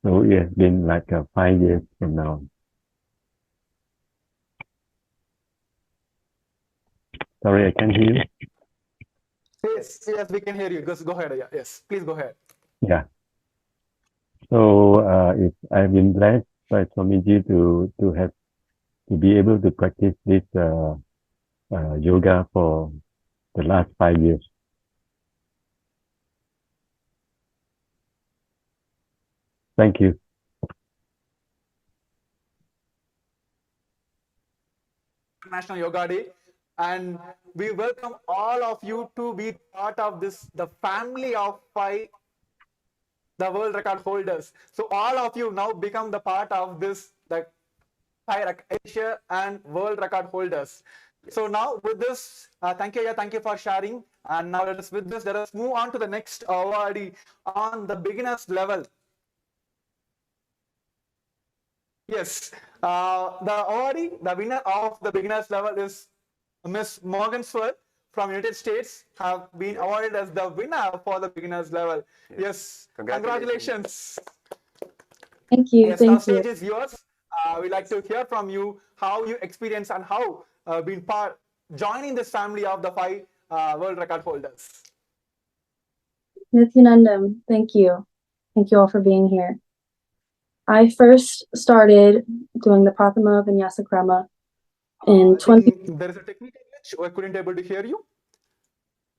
[SPEAKER 9] So it has been like 5 years from now. Sorry, I can't hear you.
[SPEAKER 4] Yes, we can hear you. Go ahead. Yeah. Yes, please go ahead.
[SPEAKER 9] Yeah. So I've been blessed by Swamiji to be able to practice this yoga for the last 5 years. Thank you.
[SPEAKER 4] International Yoga Day, and we welcome all of you to be part of this, the family of 5, the world record holders. So all of you now become the part of this, the 5 Asia and world record holders. So now with this, thank you for sharing. And now let us move on to the next awardee on the beginners level. Yes, the awardee, the winner of the beginners level is Miss Morgansworth from United States, have been awarded as the winner for the beginners level. Yes, congratulations.
[SPEAKER 10] Thank you.
[SPEAKER 4] Yes,
[SPEAKER 10] thank
[SPEAKER 4] now stage
[SPEAKER 10] you.
[SPEAKER 4] is yours. We'd like to hear from you how you experience and how been joining this family of the 5 world record holders.
[SPEAKER 10] Nithyananda, thank you. Thank you all for being here. I first started doing the Prathama Vinyasa Krama in
[SPEAKER 4] I think there is a technical glitch. I couldn't able to hear you.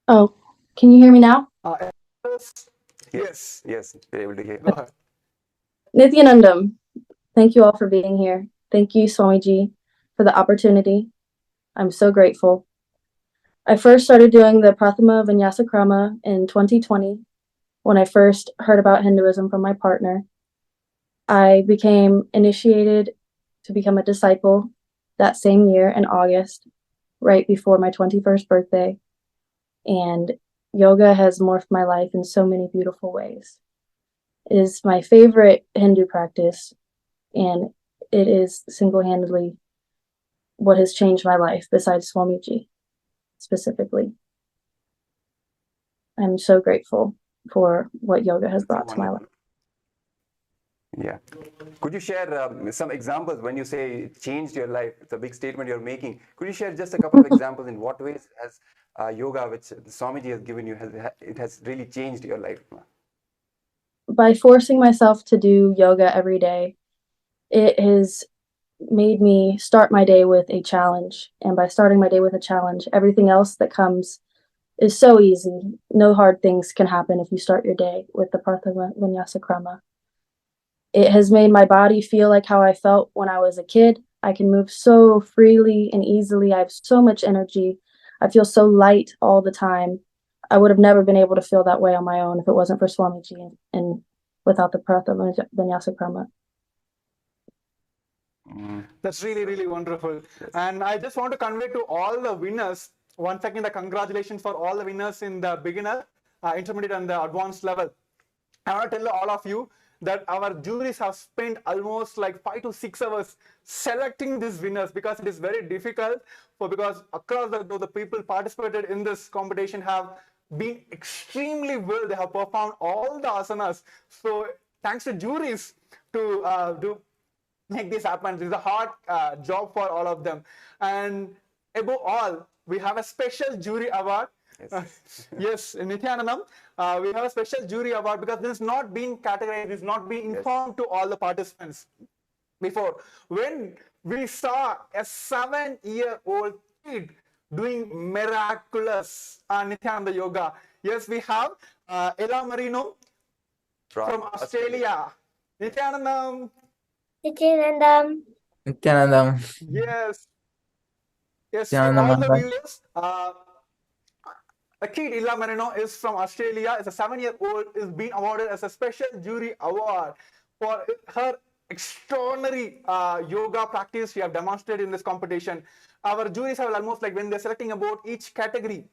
[SPEAKER 10] Oh, can you hear me now?
[SPEAKER 4] Yes.
[SPEAKER 3] Yes, we're able to hear.
[SPEAKER 4] Go ahead.
[SPEAKER 10] Nithyanandam, thank you all for being here. Thank you, Swamiji, for the opportunity. I'm so grateful. I first started doing the Prathama Vinyasa Krama in 2020 when I first heard about Hinduism from my partner. I became initiated to become a disciple that same year in August, right before my 21st birthday. And yoga has morphed my life in so many beautiful ways. It is my favorite Hindu practice, and it is single-handedly what has changed my life besides Swamiji specifically. I'm so grateful for what yoga has brought to my life.
[SPEAKER 3] Yeah. Could you share some examples when you say it changed your life? It's a big statement you're making. Could you share just a couple of examples in what ways has yoga, which Swamiji has given you, it has really changed your life?
[SPEAKER 10] By forcing myself to do yoga every day, it has made me start my day with a challenge. And by starting my day with a challenge, everything else that comes is so easy. No hard things can happen if you start your day with the Prathama Vinyasa Krama. It has made my body feel like how I felt when I was a kid. I can move so freely and easily. I have so much energy. I feel so light all the time. I would have never been able to feel that way on my own if it wasn't for Swamiji and without the Prathama Vinyasa Krama.
[SPEAKER 4] That's really, really wonderful. And I just want to convey to all the winners, once again, the congratulations for all the winners in the beginner, intermediate, and the advanced level. I want to tell all of you that our juries have spent almost like 5 to 6 hours selecting these winners, because it is very difficult because across the people participated in this competition have been extremely well. They have performed all the asanas. So thanks to juries to make this happen. This is a hard job for all of them. And above all, we have a special jury award. Yes, Nithyanandam, we have a special jury award because this is not being categorized, this is not being informed to all the participants before. When we saw a 7-year-old kid doing miraculous Nithyananda yoga, yes, we have Ella Marino from Australia. Nithyanandam.
[SPEAKER 11] Nithyanandam.
[SPEAKER 4] Yes. Yes, for
[SPEAKER 11] Nithyanandam.
[SPEAKER 4] all the viewers, a kid, Ella Marino, is from Australia. Is a 7-year-old, is being awarded as a special jury award for her extraordinary yoga practice she have demonstrated in this competition. Our juries have almost like when they're selecting about each category,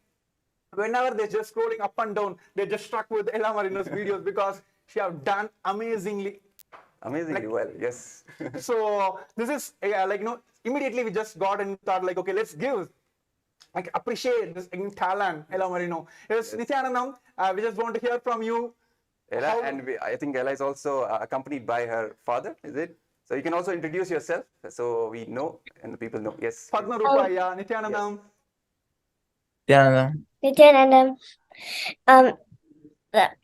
[SPEAKER 4] whenever they're just scrolling up and down, they're just struck with Ella Marino's videos because she have done amazingly
[SPEAKER 3] well, yes.
[SPEAKER 4] So this is immediately we just got and thought like, okay, let's give appreciate this talent, Ella Marino. Yes, Nithyanandam, we just want to hear from you.
[SPEAKER 3] Ella, I think Ella is also accompanied by her father, is it? So you can also introduce yourself so we know and the people know. Yes.
[SPEAKER 4] Padma Rupaya, Nithyanandam.
[SPEAKER 11] Nithyanandam.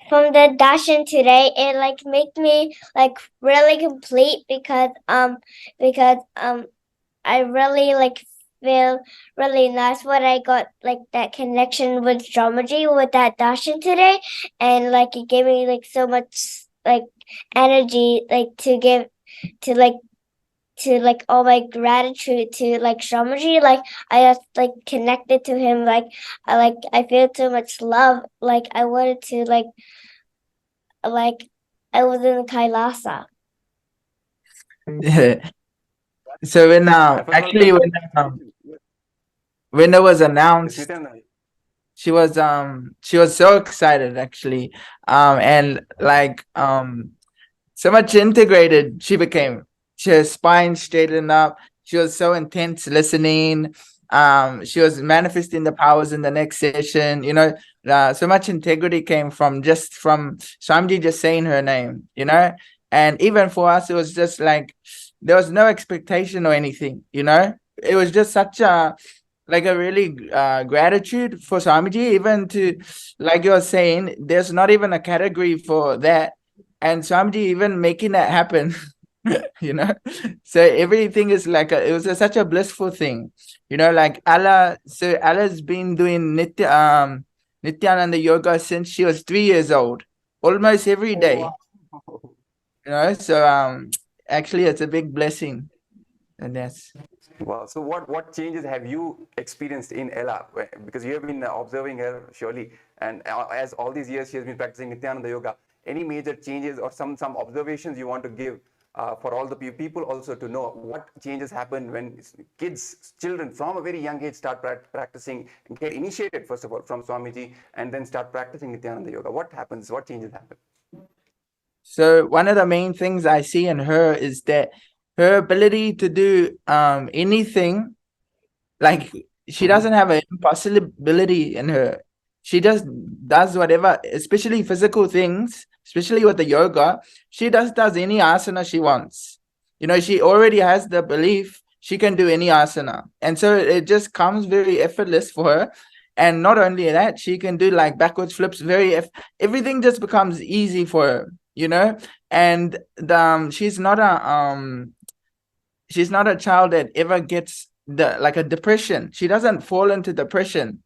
[SPEAKER 11] From the darshan today, it made me really complete because I really feel really nice when I got that connection with Geometry with that darshan today, and it gave me so much energy to give to all my gratitude to Geometry. I just connected to him. I feel so much love. I wanted to I was in Kailasa.
[SPEAKER 12] So when actually when it was announced, she was so excited actually, and so much integrated she became. Her spine straightened up. She was so intense listening. She was manifesting the powers in the next session. So much integrity came from Swamiji just saying her name. And even for us, it was just like there was no expectation or anything. It was just such a really gratitude for Swamiji, even to, like you were saying, there's not even a category for that. and Swamiji even making that happen. You know, so everything is like it was such a blissful thing, you know, like Allah's been doing Nithyananda yoga since she was 3 years old, almost every day. You know, so actually it's a big blessing. And that's
[SPEAKER 3] Wow. So what changes have you experienced in Ella? Because you have been observing her surely, and as all these years she has been practicing Nithyananda yoga. Any major changes or some observations you want to give for all the people also to know what changes happen when children from a very young age start practicing, get initiated first of all from Swamiji, and then start practicing Nithyananda yoga. What happens? What changes happen?
[SPEAKER 12] so one of the main things I see in her is that her ability to do anything, like she doesn't have an impossibility in her. She just does whatever, especially physical things, especially with the yoga. She does any asana she wants. You know, she already has the belief she can do any asana. And so it just comes very effortless for her. And not only that, she can do like backwards flips, everything just becomes easy for her, you know? And she's not a child that ever gets like a depression. She doesn't fall into depression,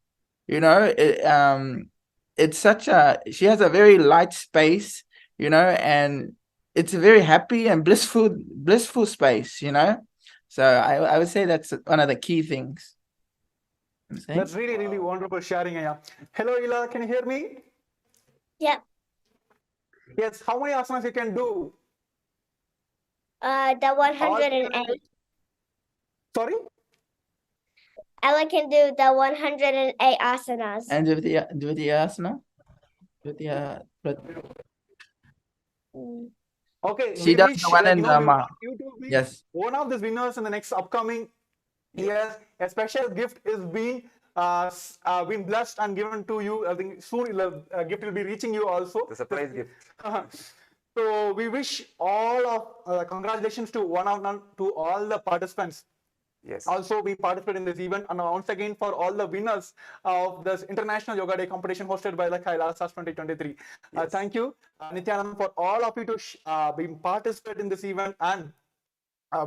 [SPEAKER 12] you know. It's she has a very light space, you know, and it's a very happy and blissful space, you know. So I would say that's one of the key things.
[SPEAKER 4] That's really wonderful sharing, Aya. Hello, Ila, can you hear me?
[SPEAKER 11] Yeah.
[SPEAKER 4] Yes, how many asanas you can do?
[SPEAKER 11] The 108.
[SPEAKER 4] Sorry?
[SPEAKER 11] Ella can do the 108 asanas.
[SPEAKER 12] And do the asana?
[SPEAKER 4] Okay,
[SPEAKER 12] she does the one in
[SPEAKER 4] we want you to be
[SPEAKER 12] yes.
[SPEAKER 4] one of the winners in the next upcoming years. A special gift is being been blessed and given to you. I think soon a gift will be reaching you also.
[SPEAKER 3] The surprise gift.
[SPEAKER 4] So we wish all of congratulations to to all the participants.
[SPEAKER 3] Yes.
[SPEAKER 4] Also, we participate in this event, and once again for all the winners of this International Yoga Day competition hosted by the Kailasas 2023.
[SPEAKER 3] Yes.
[SPEAKER 4] Thank you, Nithyananda, for all of you to being participate in this event and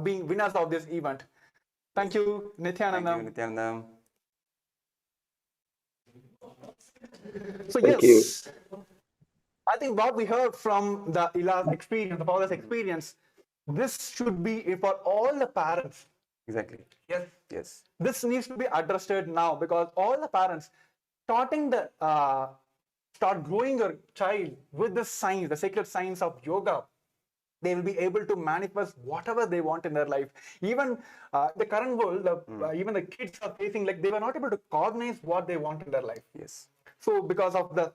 [SPEAKER 4] being winners of this event. Thank you, Nithyananda.
[SPEAKER 3] Thank you, Nithyananda.
[SPEAKER 4] So yes, I think what we heard from the Ila's experience, the father's experience, this should be for all the parents.
[SPEAKER 3] Exactly. Yes. Yes.
[SPEAKER 4] This needs to be addressed now, because all the parents starting the start growing your child with the science, the sacred science of yoga, they will be able to manifest whatever they want in their life. Even the current world, even the kids are facing, like they were not able to cognize what they want in their life.
[SPEAKER 3] Yes.
[SPEAKER 4] So because of the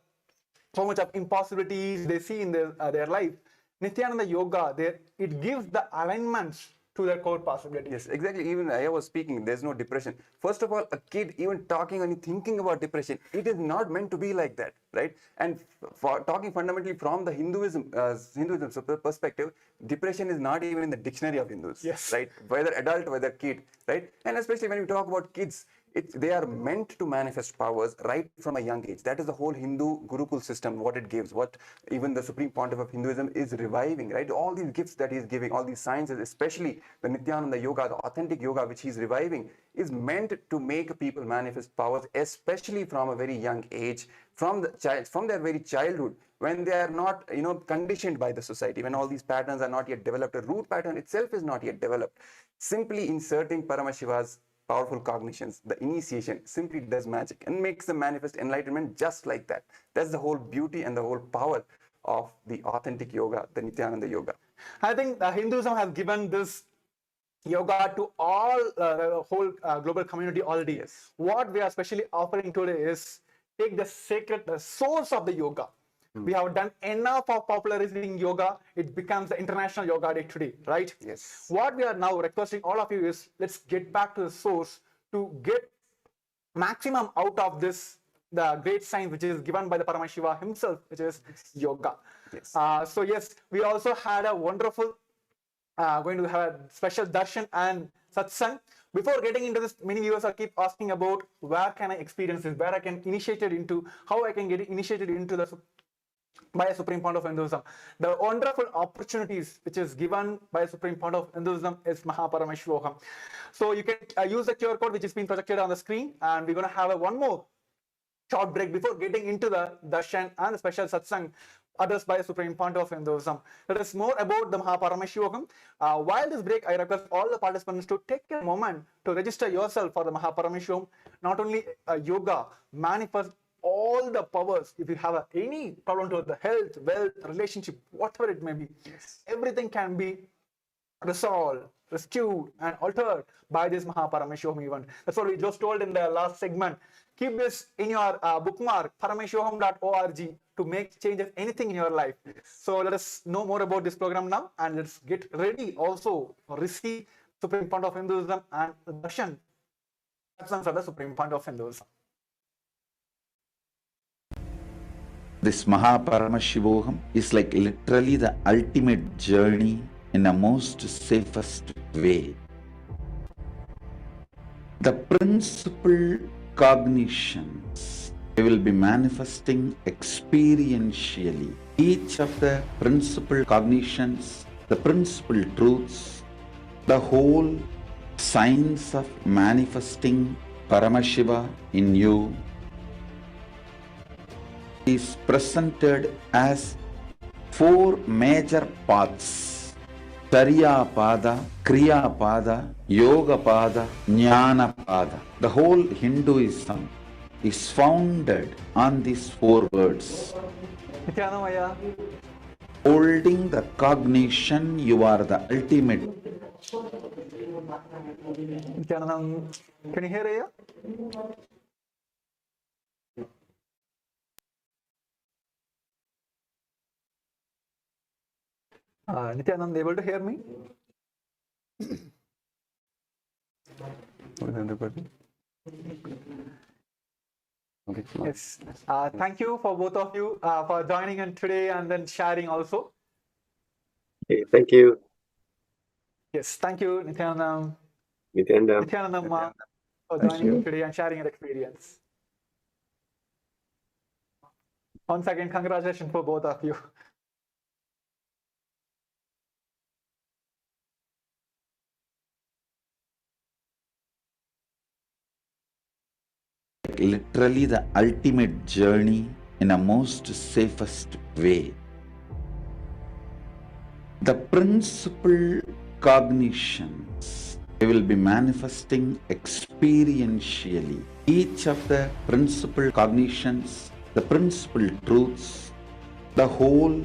[SPEAKER 4] so much of impossibilities they see in their life, Nithyananda yoga, it gives the alignments to their core possibilities.
[SPEAKER 3] Yes, exactly. Even I was speaking, there's no depression. First of all, a kid even talking and thinking about depression, it is not meant to be like that, right? And for talking fundamentally from the Hinduism perspective, depression is not even in the dictionary of Hindus,
[SPEAKER 4] yes,
[SPEAKER 3] right? Whether adult, whether kid, right? And especially when we talk about kids, they are meant to manifest powers right from a young age. That is the whole Hindu Gurukul system, what it gives, what even the Supreme Pontiff of Hinduism is reviving, right? All these gifts that he is giving, all these sciences, especially the Nithyananda yoga, the authentic yoga which he is reviving, is meant to make people manifest powers, especially from a very young age, from their very childhood, when they are not, conditioned by the society, when all these patterns are not yet developed, a root pattern itself is not yet developed. Simply inserting Paramashiva's powerful cognitions, the initiation simply does magic and makes the manifest enlightenment just like that. That's the whole beauty and the whole power of the authentic yoga, the Nithyananda yoga.
[SPEAKER 4] I think Hinduism has given this yoga to all the whole global community already.
[SPEAKER 3] Yes.
[SPEAKER 4] What we are especially offering today is take the source of the yoga. We have done enough of popularizing yoga. It becomes the International Yoga Day today, right?
[SPEAKER 3] Yes.
[SPEAKER 4] What we are now requesting all of you is, let's get back to the source to get maximum out of this, the great science which is given by the Paramashiva himself, which is yoga.
[SPEAKER 3] Yes.
[SPEAKER 4] So yes, we also had a wonderful, going to have a special darshan and satsang. Before getting into this, many viewers are keep asking about where can I experience this, where I can initiate it into, how I can get initiated into the by a Supreme Point of Hinduism. The wonderful opportunities which is given by a Supreme Point of Hinduism is Mahaparameshvoham. So you can use the QR code which is being projected on the screen, and we're going to have one more short break before getting into the darshan and the special satsang others by Supreme Point of Hinduism. Let us more about the Mahaparameshvoham. While this break, I request all the participants to take a moment to register yourself for the Mahaparameshvoham. Not only yoga manifest all the powers. If you have any problem to the health, wealth, relationship, whatever it may be, everything can be resolved, rescued, and altered by this Mahaparameshvoham event. That's what we just told in the last segment. Keep this in your bookmark, parameshvoham.org, to make changes anything in your life. So let us know more about this program now, and let's get ready also to receive Supreme Point of Hinduism and the darshan of the Supreme Point of Hinduism.
[SPEAKER 1] This Mahaparameshvoham is like literally the ultimate journey in a most safest way. The principal cognitions we will be manifesting experientially. Each of the principal cognitions, the principal truths, the whole science of manifesting Paramashiva in you is presented as 4 major paths: Tariya Pada, Kriya Pada, Yoga Pada, Jnana Pada. The whole Hinduism is founded on these 4 words.
[SPEAKER 4] Nithyananda,
[SPEAKER 1] Holding the cognition, you are the ultimate.
[SPEAKER 4] Nithyananda, can you hear you? Nithyananda, able to hear me?
[SPEAKER 3] Okay.
[SPEAKER 4] Yes. Thank you for both of you for joining in today and then sharing also.
[SPEAKER 9] Okay, thank you.
[SPEAKER 4] Yes, thank you, Nithyananda.
[SPEAKER 9] Nithyananda.
[SPEAKER 4] Nithyananda for joining in today and sharing your experience. Once again, congratulations for both of you.
[SPEAKER 1] Literally the ultimate journey in a most safest way. The principal cognitions we will be manifesting experientially. Each of the principal cognitions, the principal truths, the whole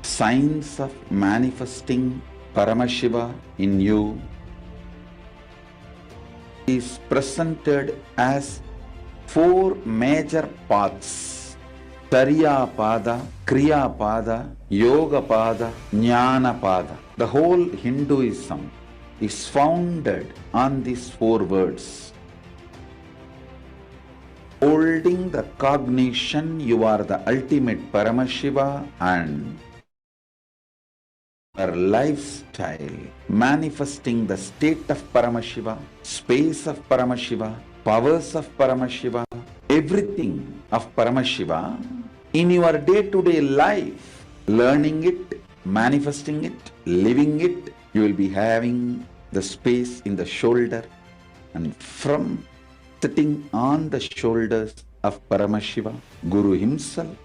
[SPEAKER 1] science of manifesting Paramashiva in you is presented as 4 major paths: Tariya Pada, Kriya Pada, Yoga Pada, Jnana Pada. The whole Hinduism is founded on these 4 words. Holding the cognition, you are the ultimate Paramashiva, and our lifestyle manifesting the state of Paramashiva, space of Paramashiva, powers of Paramashiva, everything of Paramashiva in your day-to-day life, learning it, manifesting it, living it. You will be having the space in the shoulder, and from sitting on the shoulders of Paramashiva, Guru himself,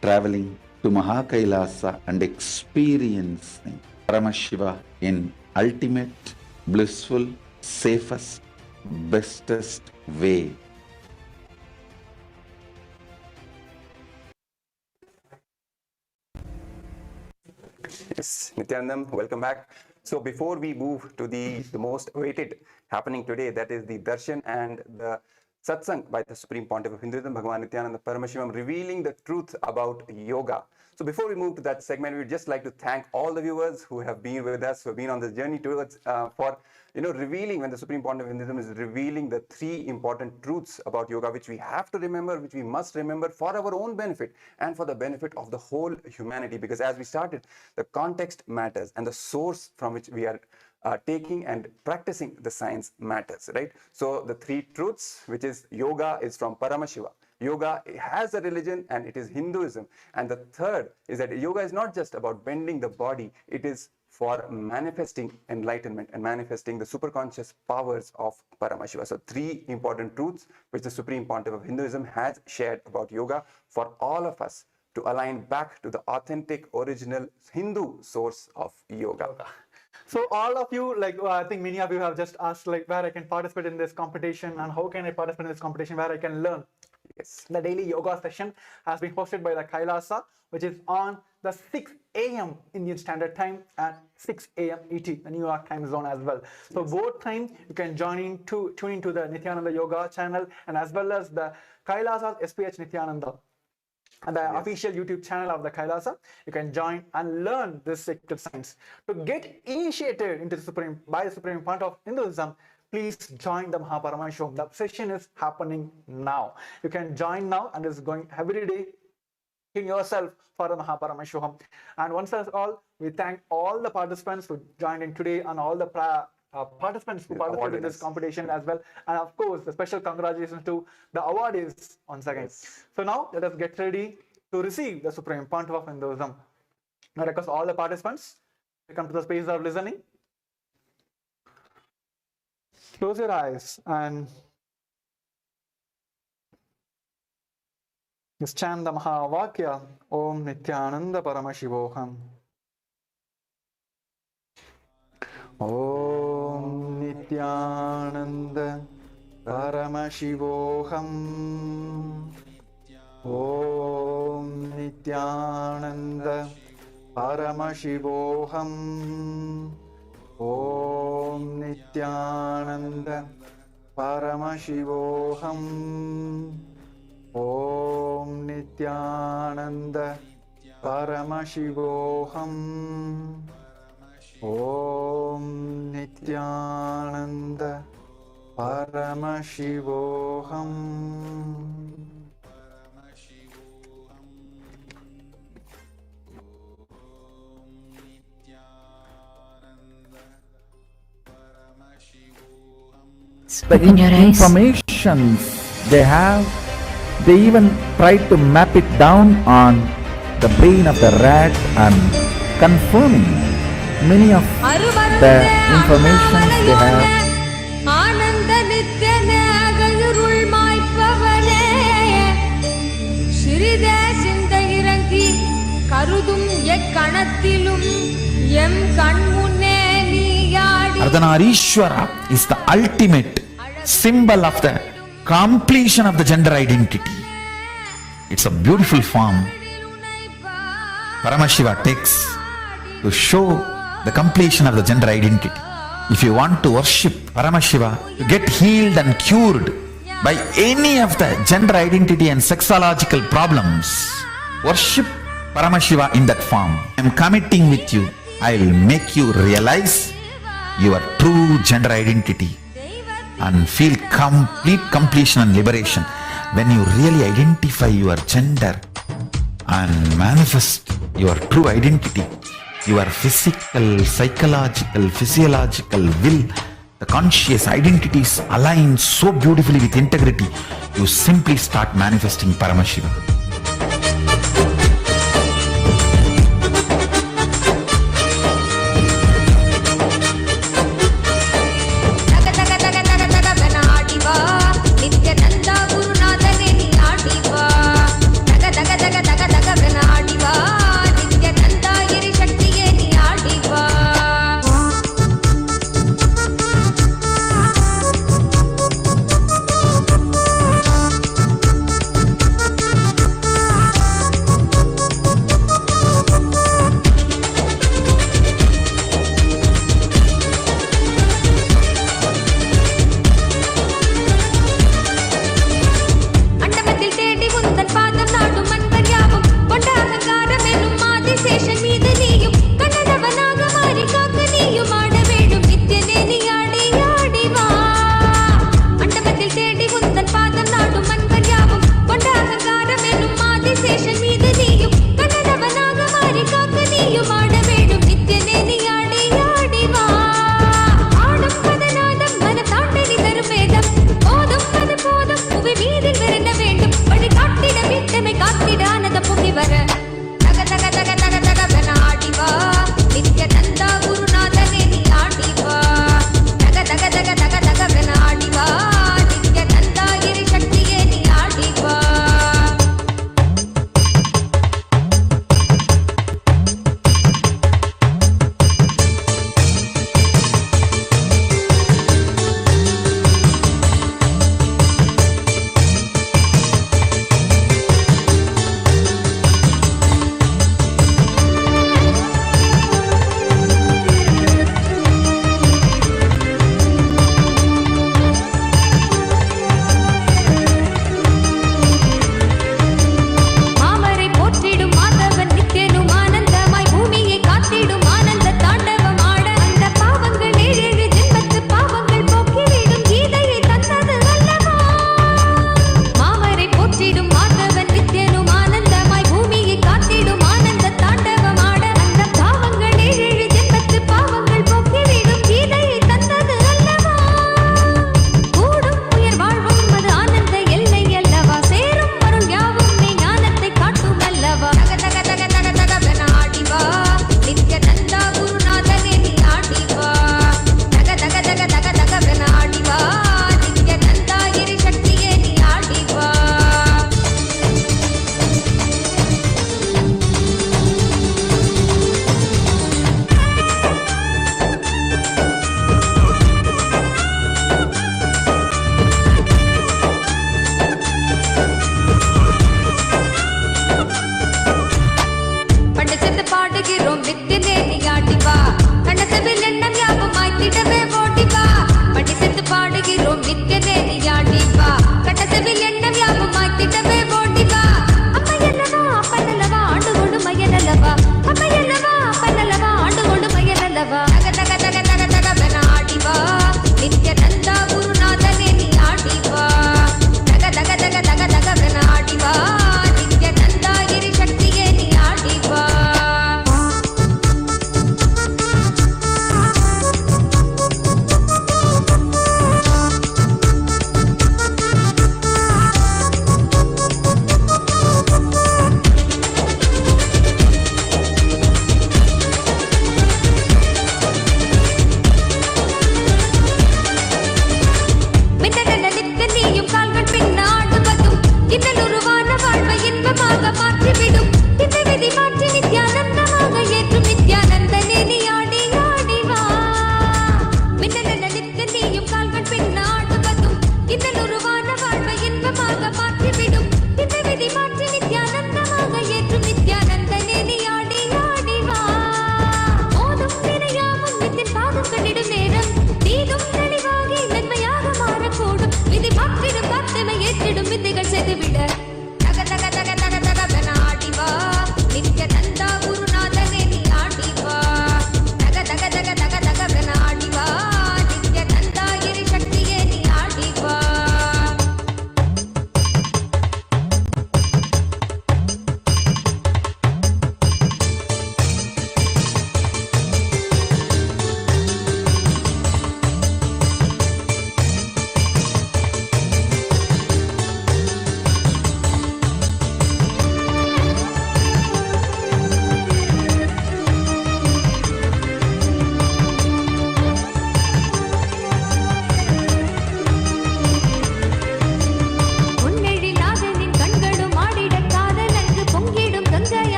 [SPEAKER 1] traveling to Mahakailasa and experiencing Paramashiva in ultimate, blissful, safest, bestest way.
[SPEAKER 3] Yes, Nithyananda, welcome back. So before we move to the most awaited happening today, that is the darshan and the satsang by the Supreme Pontiff of Hinduism, Bhagavan Nithyananda Paramashivam, revealing the truth about yoga. So before we move to that segment, we would just like to thank all the viewers who have been with us, who have been on this journey towards for revealing, when the Supreme Pontiff of Hinduism is revealing the 3 important truths about yoga, which we have to remember, which we must remember for our own benefit and for the benefit of the whole humanity. Because as we started, the context matters and the source from which we are taking and practicing the science matters, right? So the 3 truths, which is yoga is from Paramashiva, yoga has a religion and it is Hinduism. And the third is that yoga is not just about bending the body, it is for manifesting enlightenment and manifesting the superconscious powers of Paramashiva. So 3 important truths which the Supreme Pontiff of Hinduism has shared about yoga for all of us to align back to the authentic, original Hindu source of yoga.
[SPEAKER 4] So all of you, like I think many of you have just asked like where I can participate in this competition and how can I participate in this competition, where I can learn.
[SPEAKER 3] Yes.
[SPEAKER 4] The daily yoga session has been hosted by the Kailasa, which is on the 6 a.m. Indian Standard Time and 6 a.m. ET, the New York time zone as well. So both times you can tune into the Nithyananda Yoga channel and as well as the Kailasa's SPH Nithyananda. And the official YouTube channel of the Kailasa, you can join and learn this sacred science. To get initiated into the Supreme Pontiff of Hinduism, please join the Mahaparamashivam. The session is happening now. You can join now and it's going every day in yourself for the Mahaparamashivam. And once and all, we thank all the participants who joined in today and all the participants who participated in this competition as well. And of course, the special congratulations to the awardees once again. So now let us get ready to receive the Supreme Pontiff of Hinduism. I request all the participants to come to the space of listening. Close your eyes and just chant the Mahavakya, Om Nithyananda Paramashivoham. Om Nithyananda Paramashivoham. Om Nithyananda Paramashivoham. Om Nithyananda Paramashivoham. Om Nithyananda Paramashivoham. Om Nithyananda Paramashivoham.
[SPEAKER 1] The information they have, they even try to map it down on the brain of the rat and confirming many of the information they have.
[SPEAKER 7] ஆனந்த நித்யனகருள் மாய்ப்பவனே சிறிதே சிந்தை இறங்கி கருதும் எக்கணத்திலும் M கண்முன்னே நீயாடி.
[SPEAKER 1] Ardhanarishwara is the ultimate symbol of the completion of the gender identity. It's a beautiful form Paramashiva takes to show the completion of the gender identity. If you want to worship Paramashiva, to get healed and cured by any of the gender identity and sexological problems, worship Paramashiva in that form. I am committing with you, I will make you realize your true gender identity and feel complete completion and liberation when you really identify your gender and manifest your true identity. Your physical, psychological, physiological will, the conscious identities align so beautifully with integrity, you simply start manifesting Paramashiva.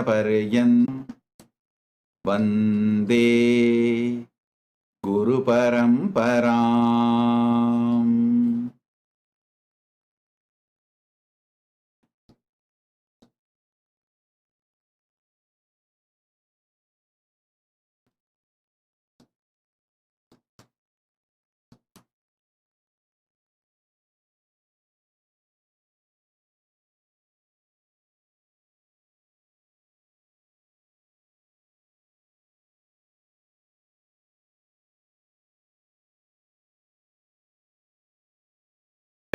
[SPEAKER 1] पर्यन् वन्दे गुरुपरम्पराम्.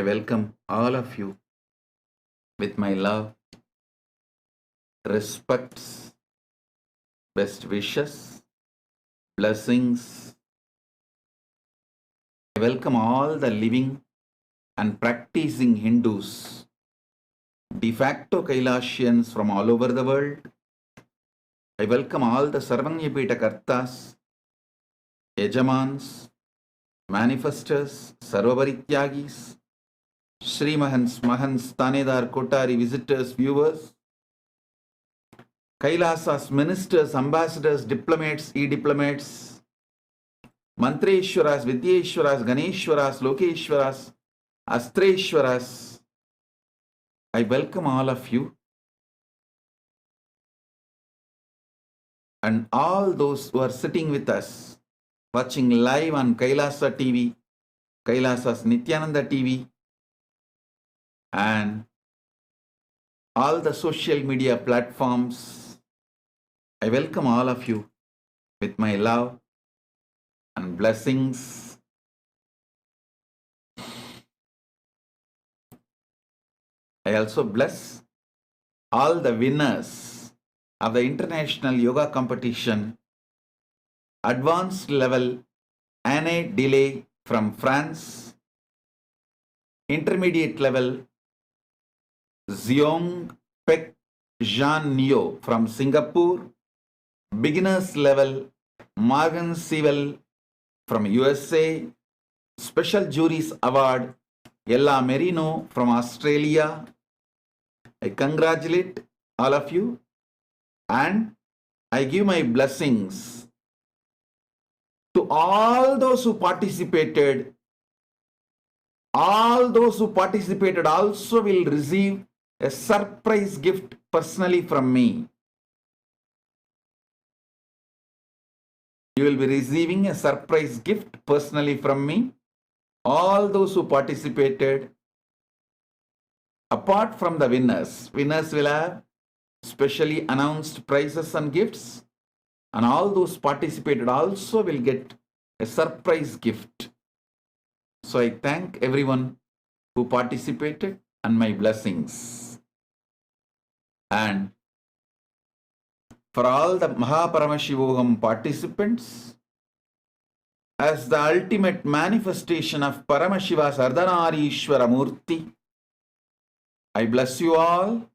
[SPEAKER 1] I welcome all of you with my love, respects, best wishes, blessings. I welcome all the living and practicing Hindus, de facto Kailashians from all over the world. I welcome all the Sarvanyapita Kartas, Yajamans, Manifestors, Sarvaparityagis, Sri Mahans, Mahans, Tanedar, Kotari, visitors, viewers, Kailasas, ministers, ambassadors, diplomats, e-diplomats, Mantreshwaras, Vidyeshwaras, Ganeshwaras, Lokeshwaras, Astreshwaras. I welcome all of you and all those who are sitting with us, watching live on Kailasa TV, Kailasa's Nithyananda TV, and all the social media platforms. I welcome all of you with my love and blessings. I also bless all the winners of the International Yoga Competition, Advanced Level Anne Delay from France, Intermediate Level Xiong Pek Jean Neo from Singapore, Beginners Level Morgan Sewell from USA, Special Juries Award Ella Merino from Australia. I congratulate all of you and I give my blessings to all those who participated. All those who participated also will receive a surprise gift personally from me. You will be receiving a surprise gift personally from me. All those who participated, apart from the winners, winners will have specially announced prizes and gifts, and all those participated also will get a surprise gift. So I thank everyone who participated and my blessings. And for all the Mahaparamashivogam participants, as the ultimate manifestation of Paramashiva's Ardhanarishwara Murti, I bless you all,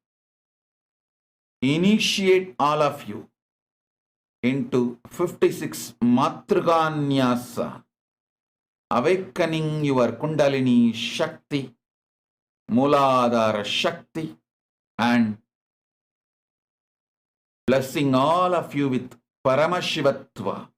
[SPEAKER 1] initiate all of you into 56 Matruganyasa, awakening your Kundalini Shakti, Muladhara Shakti, and blessing all of you with Paramashivatva.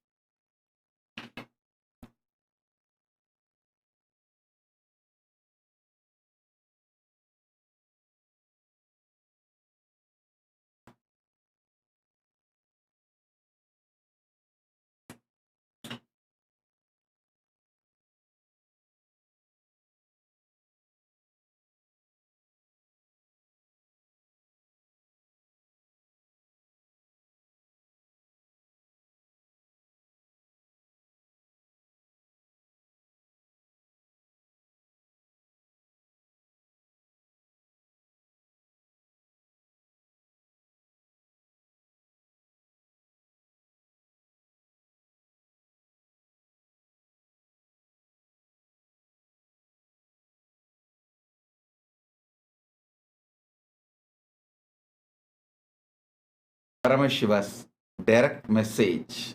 [SPEAKER 1] Paramashiva's direct message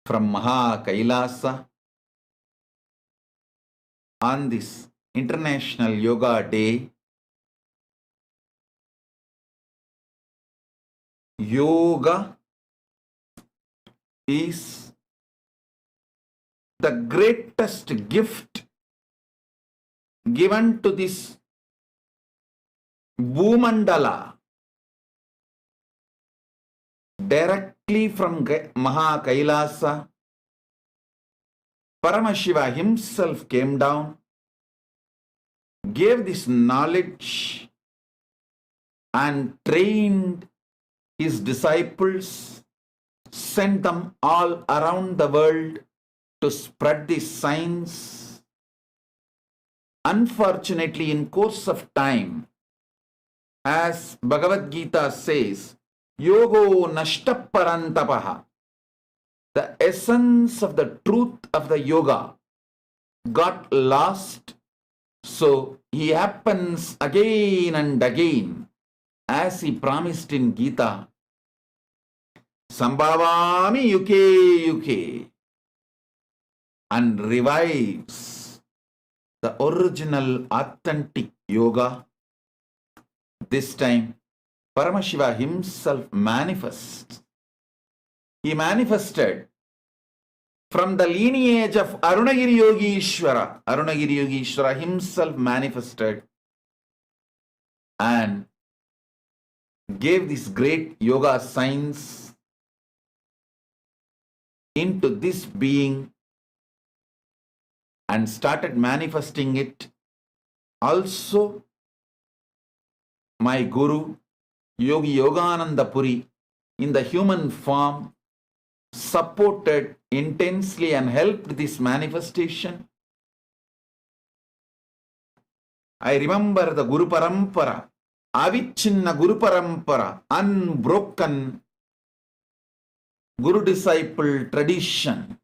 [SPEAKER 1] from Maha Kailasa on this International Yoga Day yoga is the greatest gift given to this Bhumandala directly from Maha Kailasa. Paramashiva himself came down, gave this knowledge and trained his disciples, sent them all around the world to spread this science. Unfortunately, in course of time, as Bhagavad Gita says, yogo nashtaparantapaha, the essence of the truth of the yoga got lost. So he happens again and again, as he promised in Gita, Sambhavami yuke yuke, and revives the original authentic yoga. This time, Paramashiva himself manifests. He manifested from the lineage of Arunagiri Yogishwara. Arunagiri Yogishwara himself manifested and gave this great yoga science into this being and started manifesting it. Also, my Guru, Yogi Yogananda Puri, in the human form, supported intensely and helped this manifestation. I remember the Guru Parampara, Avichinna Guru Parampara, unbroken Guru-disciple tradition,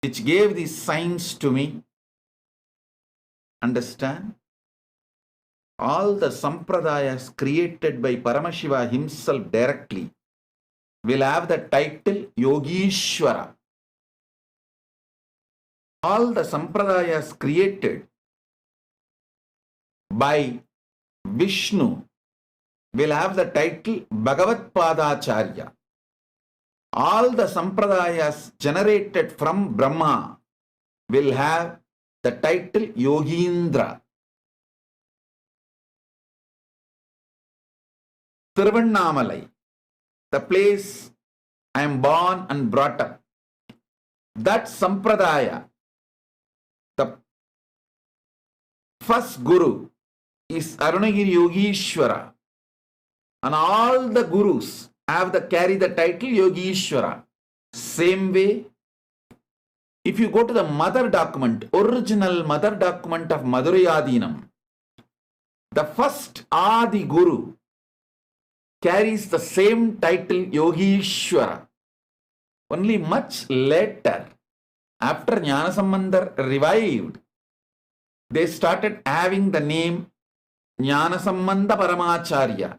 [SPEAKER 1] which gave this science to me. Understand? All the sampradayas created by Paramashiva himself directly will have the title Yogishwara. All the sampradayas created by Vishnu will have the title Bhagavat Padacharya. All the sampradayas generated from Brahma will have the title Yogindra. Tiruvannamalai, the place I am born and brought up, that sampradaya, the first guru is Arunagiri Yogishwara, and all the gurus carry the title Yogishwara. Same way, if you go to the mother document, original mother document of Madhurayadinam, the first Adi Guru carries the same title Yogishwara. Only much later, after Jnanasambandar revived, they started having the name Jnanasambandha Paramacharya.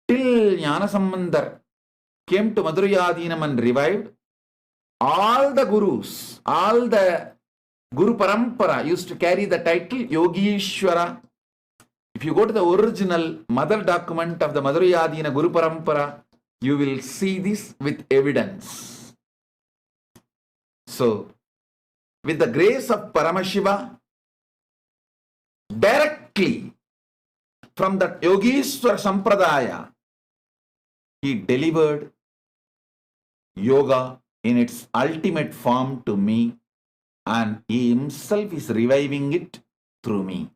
[SPEAKER 1] Till Jnanasambandar came to Madhurayadinam and revived, all the gurus, all the Guru Parampara used to carry the title Yogishwara. If you go to the original mother document of the Madhurayadina Guru Parampara, you will see this with evidence. So, with the grace of Paramashiva, directly from the Yogishwara Sampradaya, he delivered yoga in its ultimate form to me, and he himself is reviving it through me.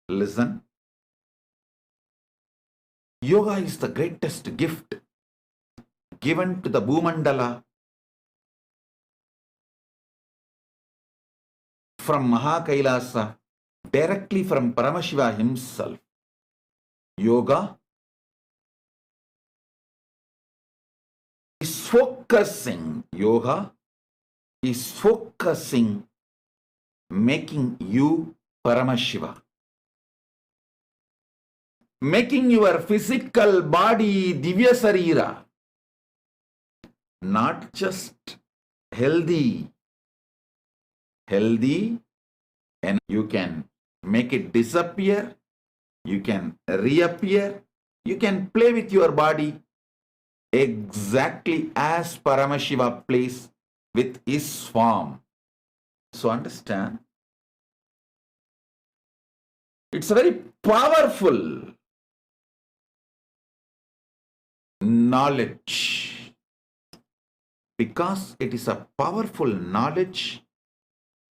[SPEAKER 1] Listen. Yoga is the greatest gift given to the Bhumandala from Maha Kailasa, directly from Paramashiva himself. Yoga is focusing, making you Paramashiva. Making your physical body Divya Sarira not just healthy, and you can make it disappear, you can reappear, You can play with your body exactly as Paramashiva plays with his form. So understand, it's a very powerful knowledge. Because it is a powerful knowledge,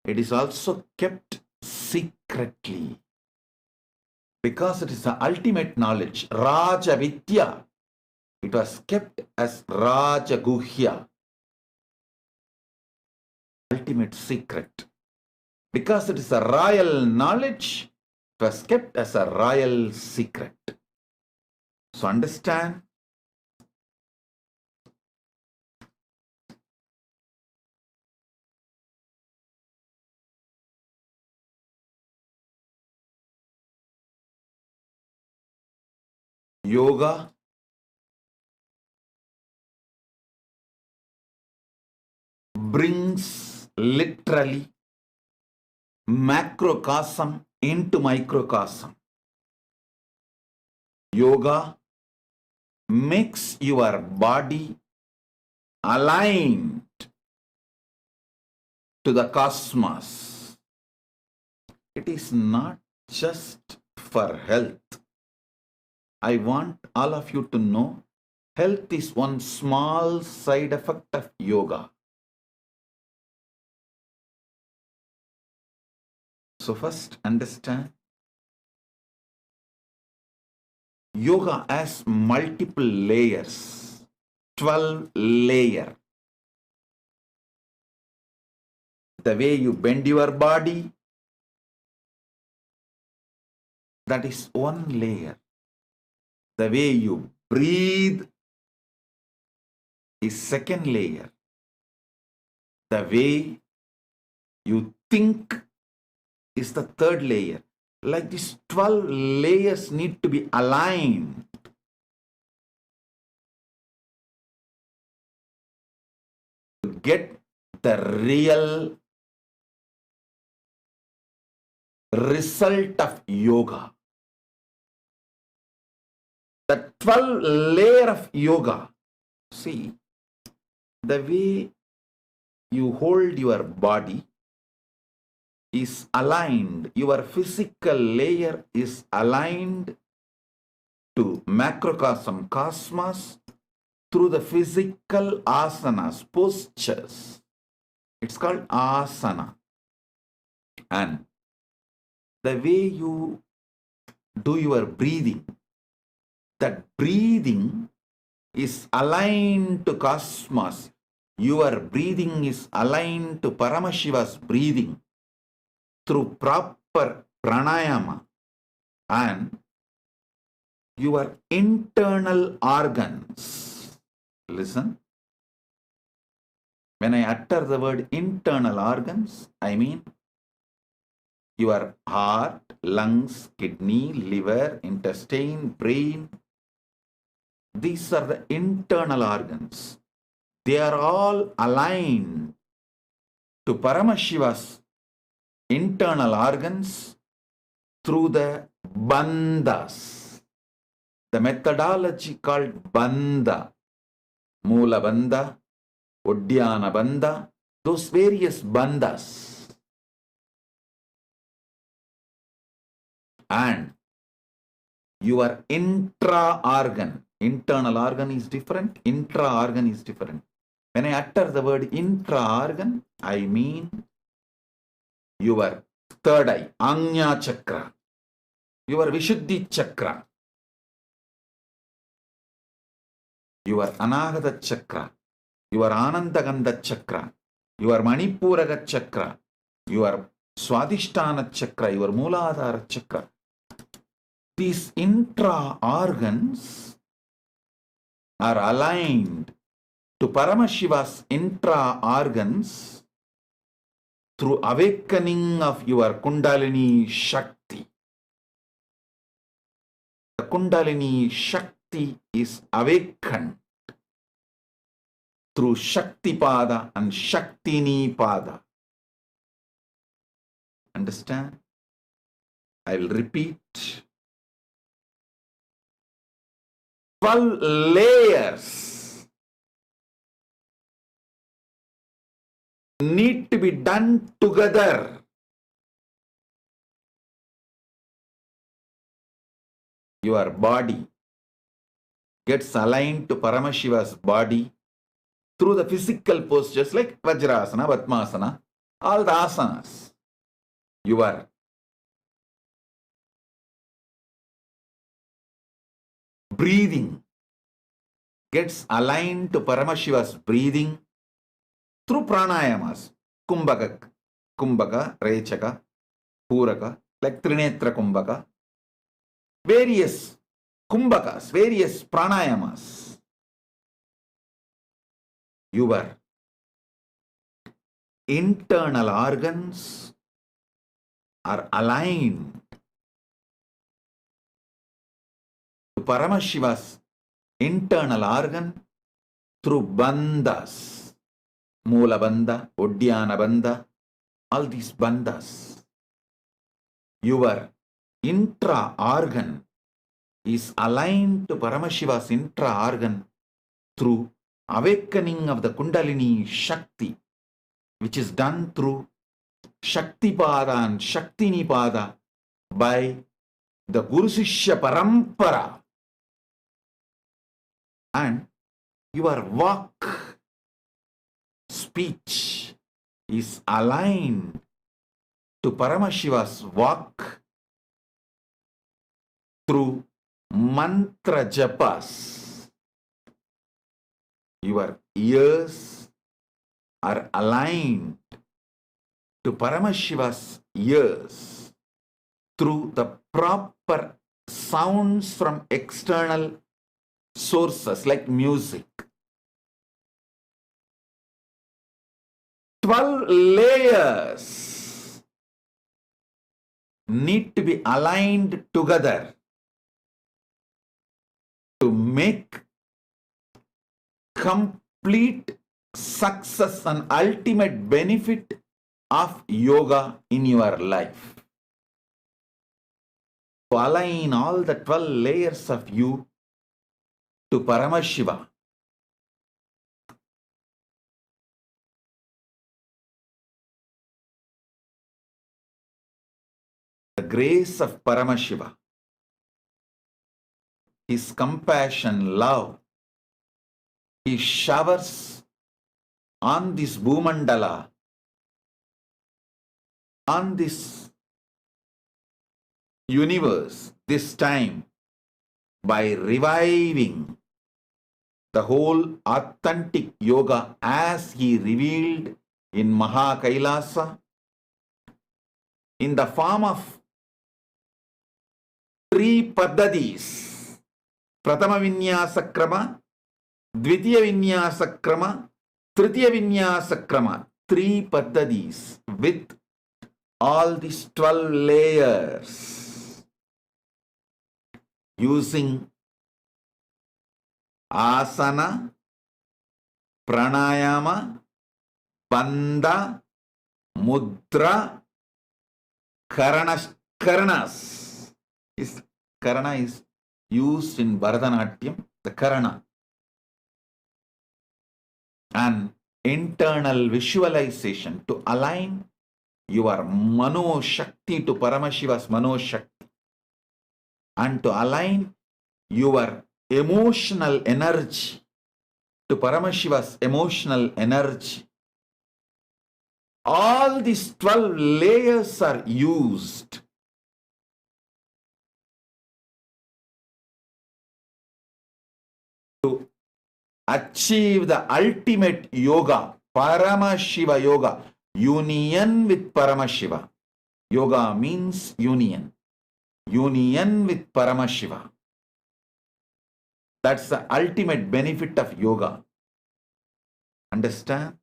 [SPEAKER 1] it is also kept secretly. Because it is the ultimate knowledge, Raja Vidya, it was kept as Raja Guhya, ultimate secret. Because it is a royal knowledge, it was kept as a royal secret. So understand, yoga brings literally macrocosm into microcosm. Yoga makes your body aligned to the cosmos. It is not just for health. I want all of you to know, health is one small side effect of yoga. So first understand, yoga has multiple layers, 12 layers. The way you bend your body, that is one layer. The way you breathe is second layer. The way you think is the third layer. Like these 12 layers need to be aligned. To get the real result of yoga. The 12 layer of yoga, see, the way you hold your body is aligned. Your physical layer is aligned to macrocosm, cosmos, through the physical asanas, postures. It's called asana. And the way you do your breathing, that breathing is aligned to cosmos. Your breathing is aligned to Paramashiva's breathing through proper pranayama, and your internal organs. Listen. When I utter the word internal organs, I mean your heart, lungs, kidney, liver, intestine, brain. These are the internal organs. They are all aligned to Paramashiva's internal organs through the bandhas. The methodology called bandha, Moola bandha, Uddiyana bandha, those various bandhas. And your intra-organ, internal organ is different, intra-organ is different. When I utter the word intra-organ, I mean your third eye, Anya chakra, your Vishuddhi chakra, your Anahata chakra, your Anandagandha chakra, your Manipuraga chakra, your Swadhisthana chakra, your Mooladhara chakra. These intra-organs are aligned to Paramashiva's intra-organs through awakening of your Kundalini Shakti. The Kundalini Shakti is awakened through Shakti Pada and Shaktini Pada. Understand? I will repeat. 12 layers need to be done together. Your body gets aligned to Paramashiva's body through the physical postures like Vajrasana, Padmasana, all the asanas. Your breathing gets aligned to Paramashiva's breathing through pranayamas. Kumbhaka, Rechaka, Puraka, like Trinetra Kumbhaka. Various kumbhakas, various pranayamas. Your internal organs are aligned to Paramashiva's internal organ through bandhas. Moola bandha, Uddiyana bandha, all these bandhas. Your intra-organ is aligned to Paramashiva's intra-organ through awakening of the Kundalini Shakti, which is done through Shaktipada and Shaktinipada by the Guru Sishya Parampara. And your walk, speech is aligned to Paramashiva's walk through mantra japas. Your ears are aligned to Paramashiva's ears through the proper sounds from external sources like music. 12 layers need to be aligned together to make complete success and ultimate benefit of yoga in your life. To align all the 12 layers of you to Paramashiva. The grace of Paramashiva, His compassion, love, He showers on this Bhumandala, on this universe, this time, by reviving the whole authentic yoga as He revealed in Maha Kailasa, in the form of 3 paddhadis. Pratama Vinyasa Krama, Dvitiya Vinyasa Krama, Tritiya Vinyasa Krama. 3 paddhadis with all these 12 layers. Using asana, pranayama, bandha, mudra, karanas. Karana is used in Bharatanatyam, the karana. And internal visualization to align your Mano Shakti to Paramashiva's Mano Shakti. And to align your emotional energy to Paramashiva's emotional energy. All these 12 layers are used to achieve the ultimate yoga, Paramashiva yoga, union with Paramashiva. Yoga means union. Union with Paramashiva. That's the ultimate benefit of yoga. Understand?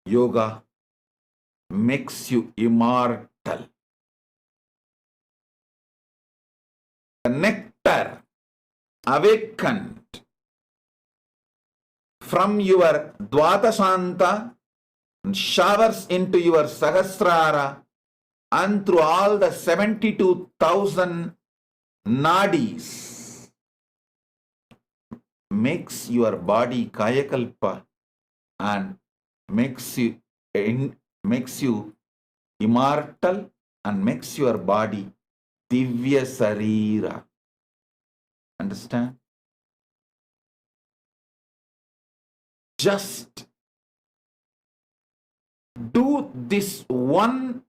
[SPEAKER 1] Yoga makes you immortal. The nectar awakened from your Dvatasanta showers into your Sahasrara and through all the 72,000 nadis. makes your body kayakalpa and makes you immortal and makes your body divya sarira. Understand? Just do this one,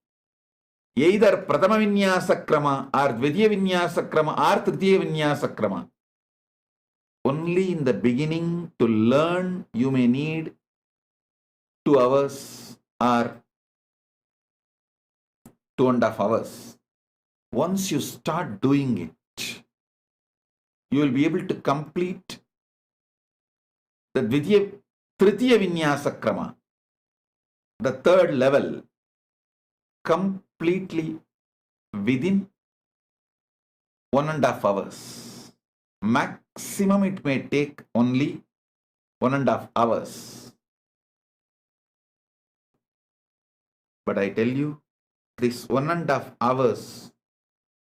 [SPEAKER 1] either Pratama Vinyasa Krama or Dvitiya Vinyasa Krama or Tritiya Vinyasa Krama. Only in the beginning to learn you may need 2 hours or 2.5 hours. Once you start doing it, you will be able to complete the Tritiya Vinyasa Krama, the 3rd level, completely within 1.5 hours. Maximum it may take only 1.5 hours. But I tell you, this 1.5 hours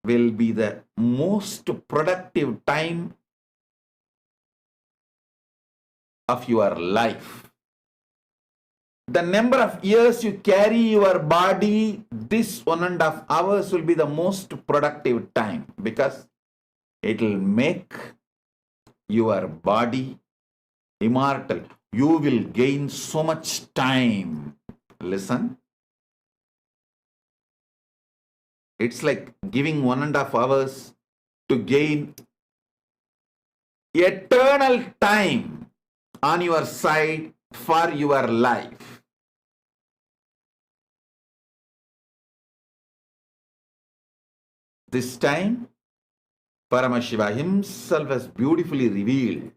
[SPEAKER 1] will be the most productive time of your life. The number of years you carry your body, this 1.5 hours will be the most productive time, because it will make your body immortal. You will gain so much time. Listen. It's like giving 1.5 hours to gain eternal time on your side for your life. This time, Paramashiva himself has beautifully revealed.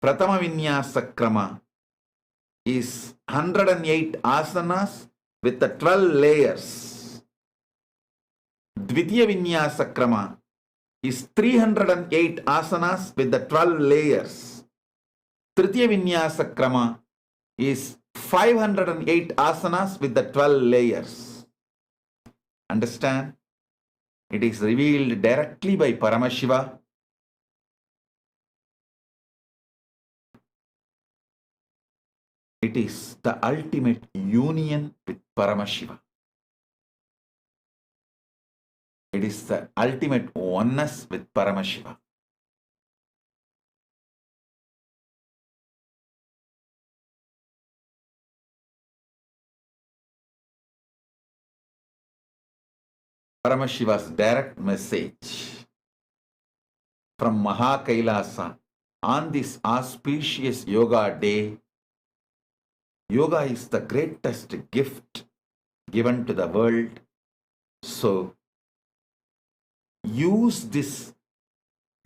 [SPEAKER 1] Pratama Vinyasa Krama is 108 asanas with the 12 layers. Dvitiya Vinyasa Krama is 308 asanas with the 12 layers. Tritiya Vinyasa Krama is 508 asanas with the 12 layers. Understand? It is revealed directly by Paramashiva. It is the ultimate union with Paramashiva. It is the ultimate oneness with Paramashiva. Paramashiva's direct message from Mahakailasa on this auspicious yoga day. Yoga is the greatest gift given to the world. So, use this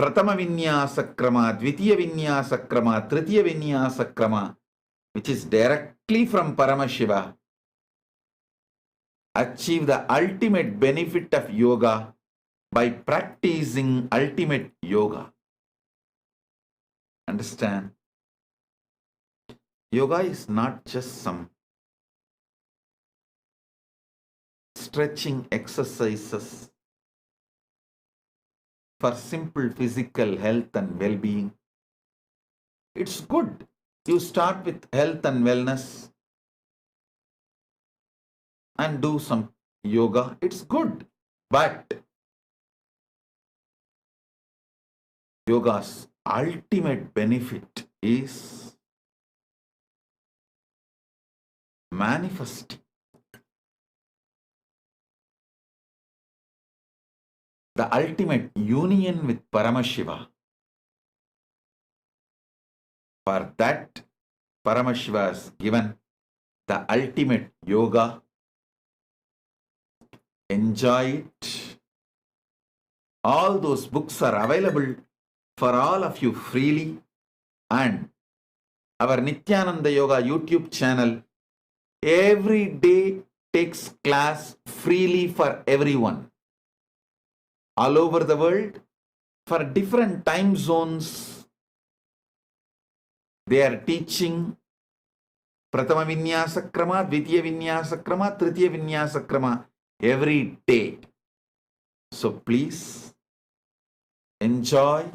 [SPEAKER 1] Pratama Vinyasa Krama, Dvitiya Vinyasa Krama, Tritiya Vinyasa Krama, which is directly from Paramashiva. Achieve the ultimate benefit of yoga by practicing ultimate yoga. Understand? Yoga is not just some stretching exercises for simple physical health and well-being. It's good. You start with health and wellness and do some yoga. It's good. But yoga's ultimate benefit is manifesting the ultimate union with Paramashiva. For that, Paramashiva has given the ultimate yoga. Enjoy it. All those books are available for all of you freely, and our Nithyananda Yoga YouTube channel every day takes class freely for everyone all over the world for different time zones. They are teaching Pratama Vinyasa Krama, Dvitiya Vinyasa Krama, Tritiya Vinyasa Krama every day. So please enjoy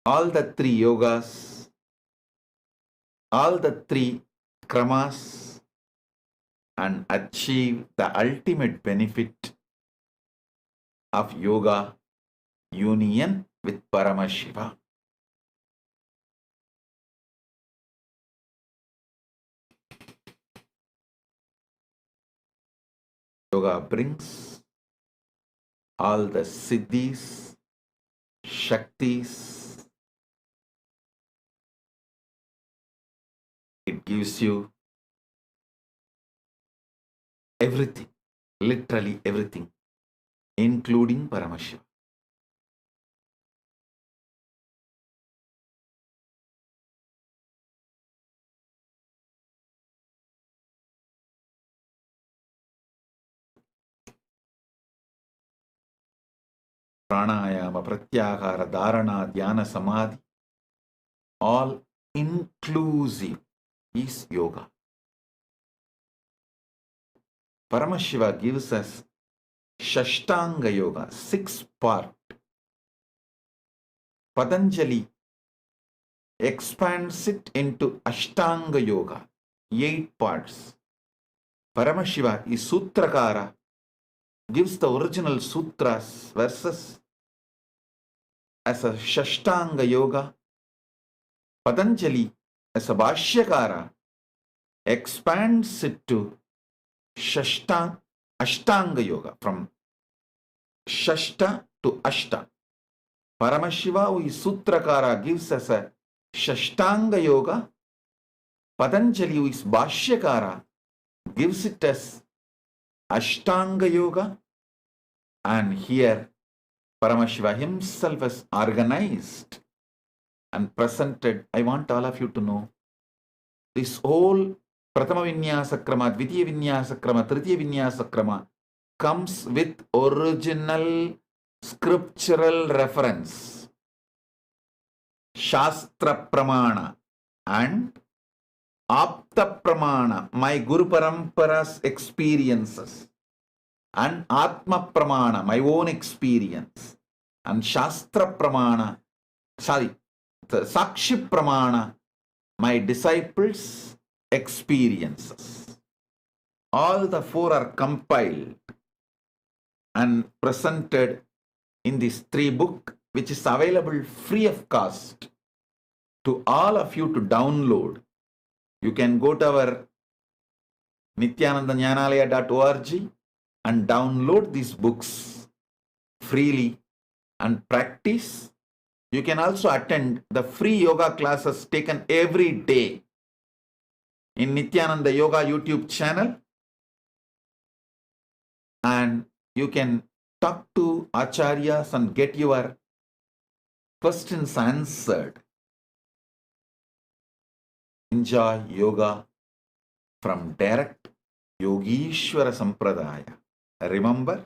[SPEAKER 1] all the three yogas, all the three kramas, and achieve the ultimate benefit of yoga union with Paramashiva. Yoga brings all the siddhis, shaktis. It gives you everything, literally everything, including Paramashiva. Pranayama, Pratyahara, Dharana, Dhyana, Samadhi, all inclusive is yoga. Paramashiva gives us Shashtanga Yoga, 6-part. Patanjali expands it into Ashtanga Yoga, 8 parts. Paramashiva is Sutrakara, gives the original sutras, verses as a Shashtanga Yoga. Patanjali as a Bhashyakara expands it to Ashtanga Yoga, from Shashta to Ashta. Paramashiva, who is Sutrakara, gives us a Shashtanga Yoga. Patanjali, who is Bhashyakara, gives it as Ashtanga Yoga. And here Paramashiva himself has organized and presented. I want all of you to know this whole Prathama Vinyasa Krama, Dvitiya Vinyasa Krama, Tritiya Vinyasa Krama comes with original scriptural reference, Shastra Pramana and Apta Pramana, my Guru Parampara's experiences, and Atma Pramana, my own experience, and Shastra Pramana, the Sakshi Pramana, my disciples' experiences. All the 4 are compiled and presented in this 3 book, which is available free of cost to all of you to download. You can go to our nithyanandanyanalaya.org and download these books freely and practice. You can also attend the free yoga classes taken every day in Nithyananda Yoga YouTube channel, and you can talk to acharyas and get your questions answered. Enjoy yoga from direct Yogishwara Sampradaya. Remember,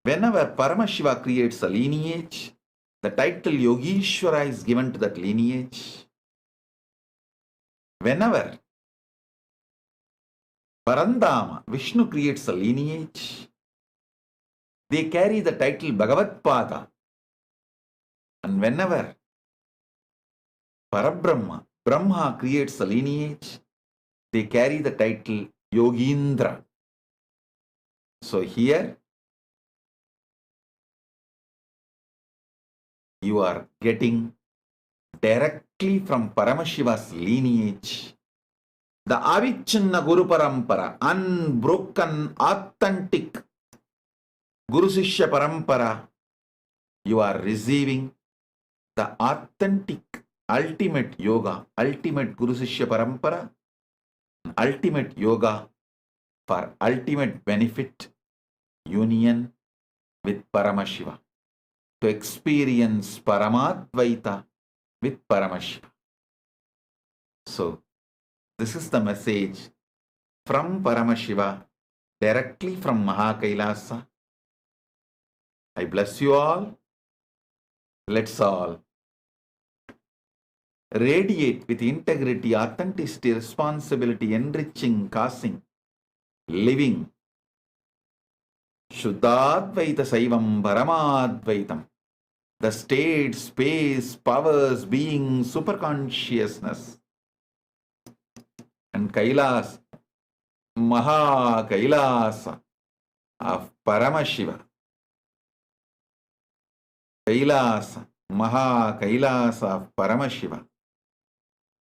[SPEAKER 1] whenever Paramashiva creates a lineage, the title Yogishwara is given to that lineage. Whenever Parandama, Vishnu creates a lineage, they carry the title Bhagavat Pada. And whenever Parabrahma, Brahma creates a lineage, they carry the title Yogindra. So here you are getting directly from Paramashiva's lineage the Avichinna Guru Parampara, unbroken, authentic Guru Sishya Parampara. You are receiving the authentic, ultimate yoga, ultimate Guru Sishya Parampara, ultimate yoga for ultimate benefit, union with Paramashiva, to experience Paramadvaita with Paramashiva. So, this is the message from Paramashiva, directly from Mahakailasa. I bless you all. Let's all radiate with integrity, authenticity, responsibility, enriching, causing living Shuddhadvaita Saivam Paramadvaitam, the state, space, powers, being, superconsciousness, and Kailas, Maha Kailasa of Paramashiva. Kailasa, Maha Kailasa of Paramashiva.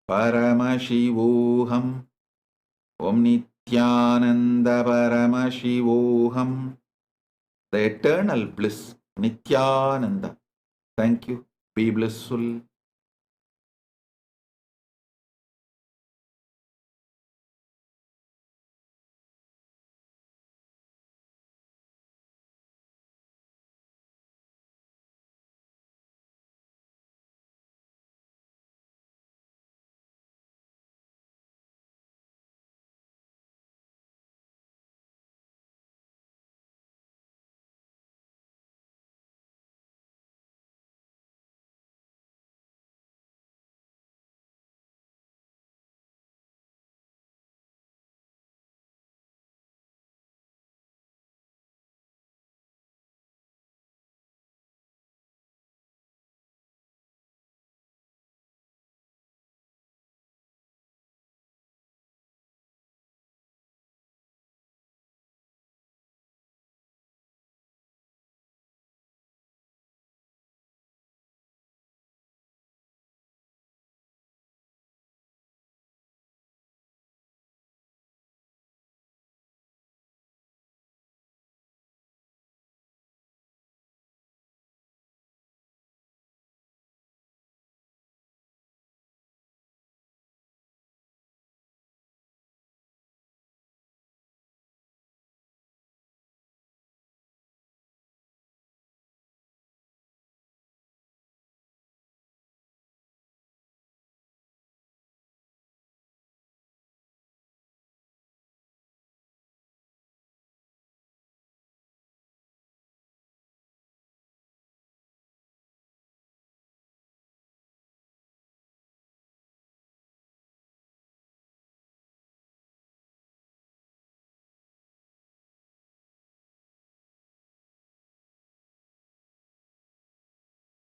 [SPEAKER 1] Paramashivoham, Om Nithyananda Paramashivoham, the eternal bliss, Nithyananda. Thank you. Be blissful.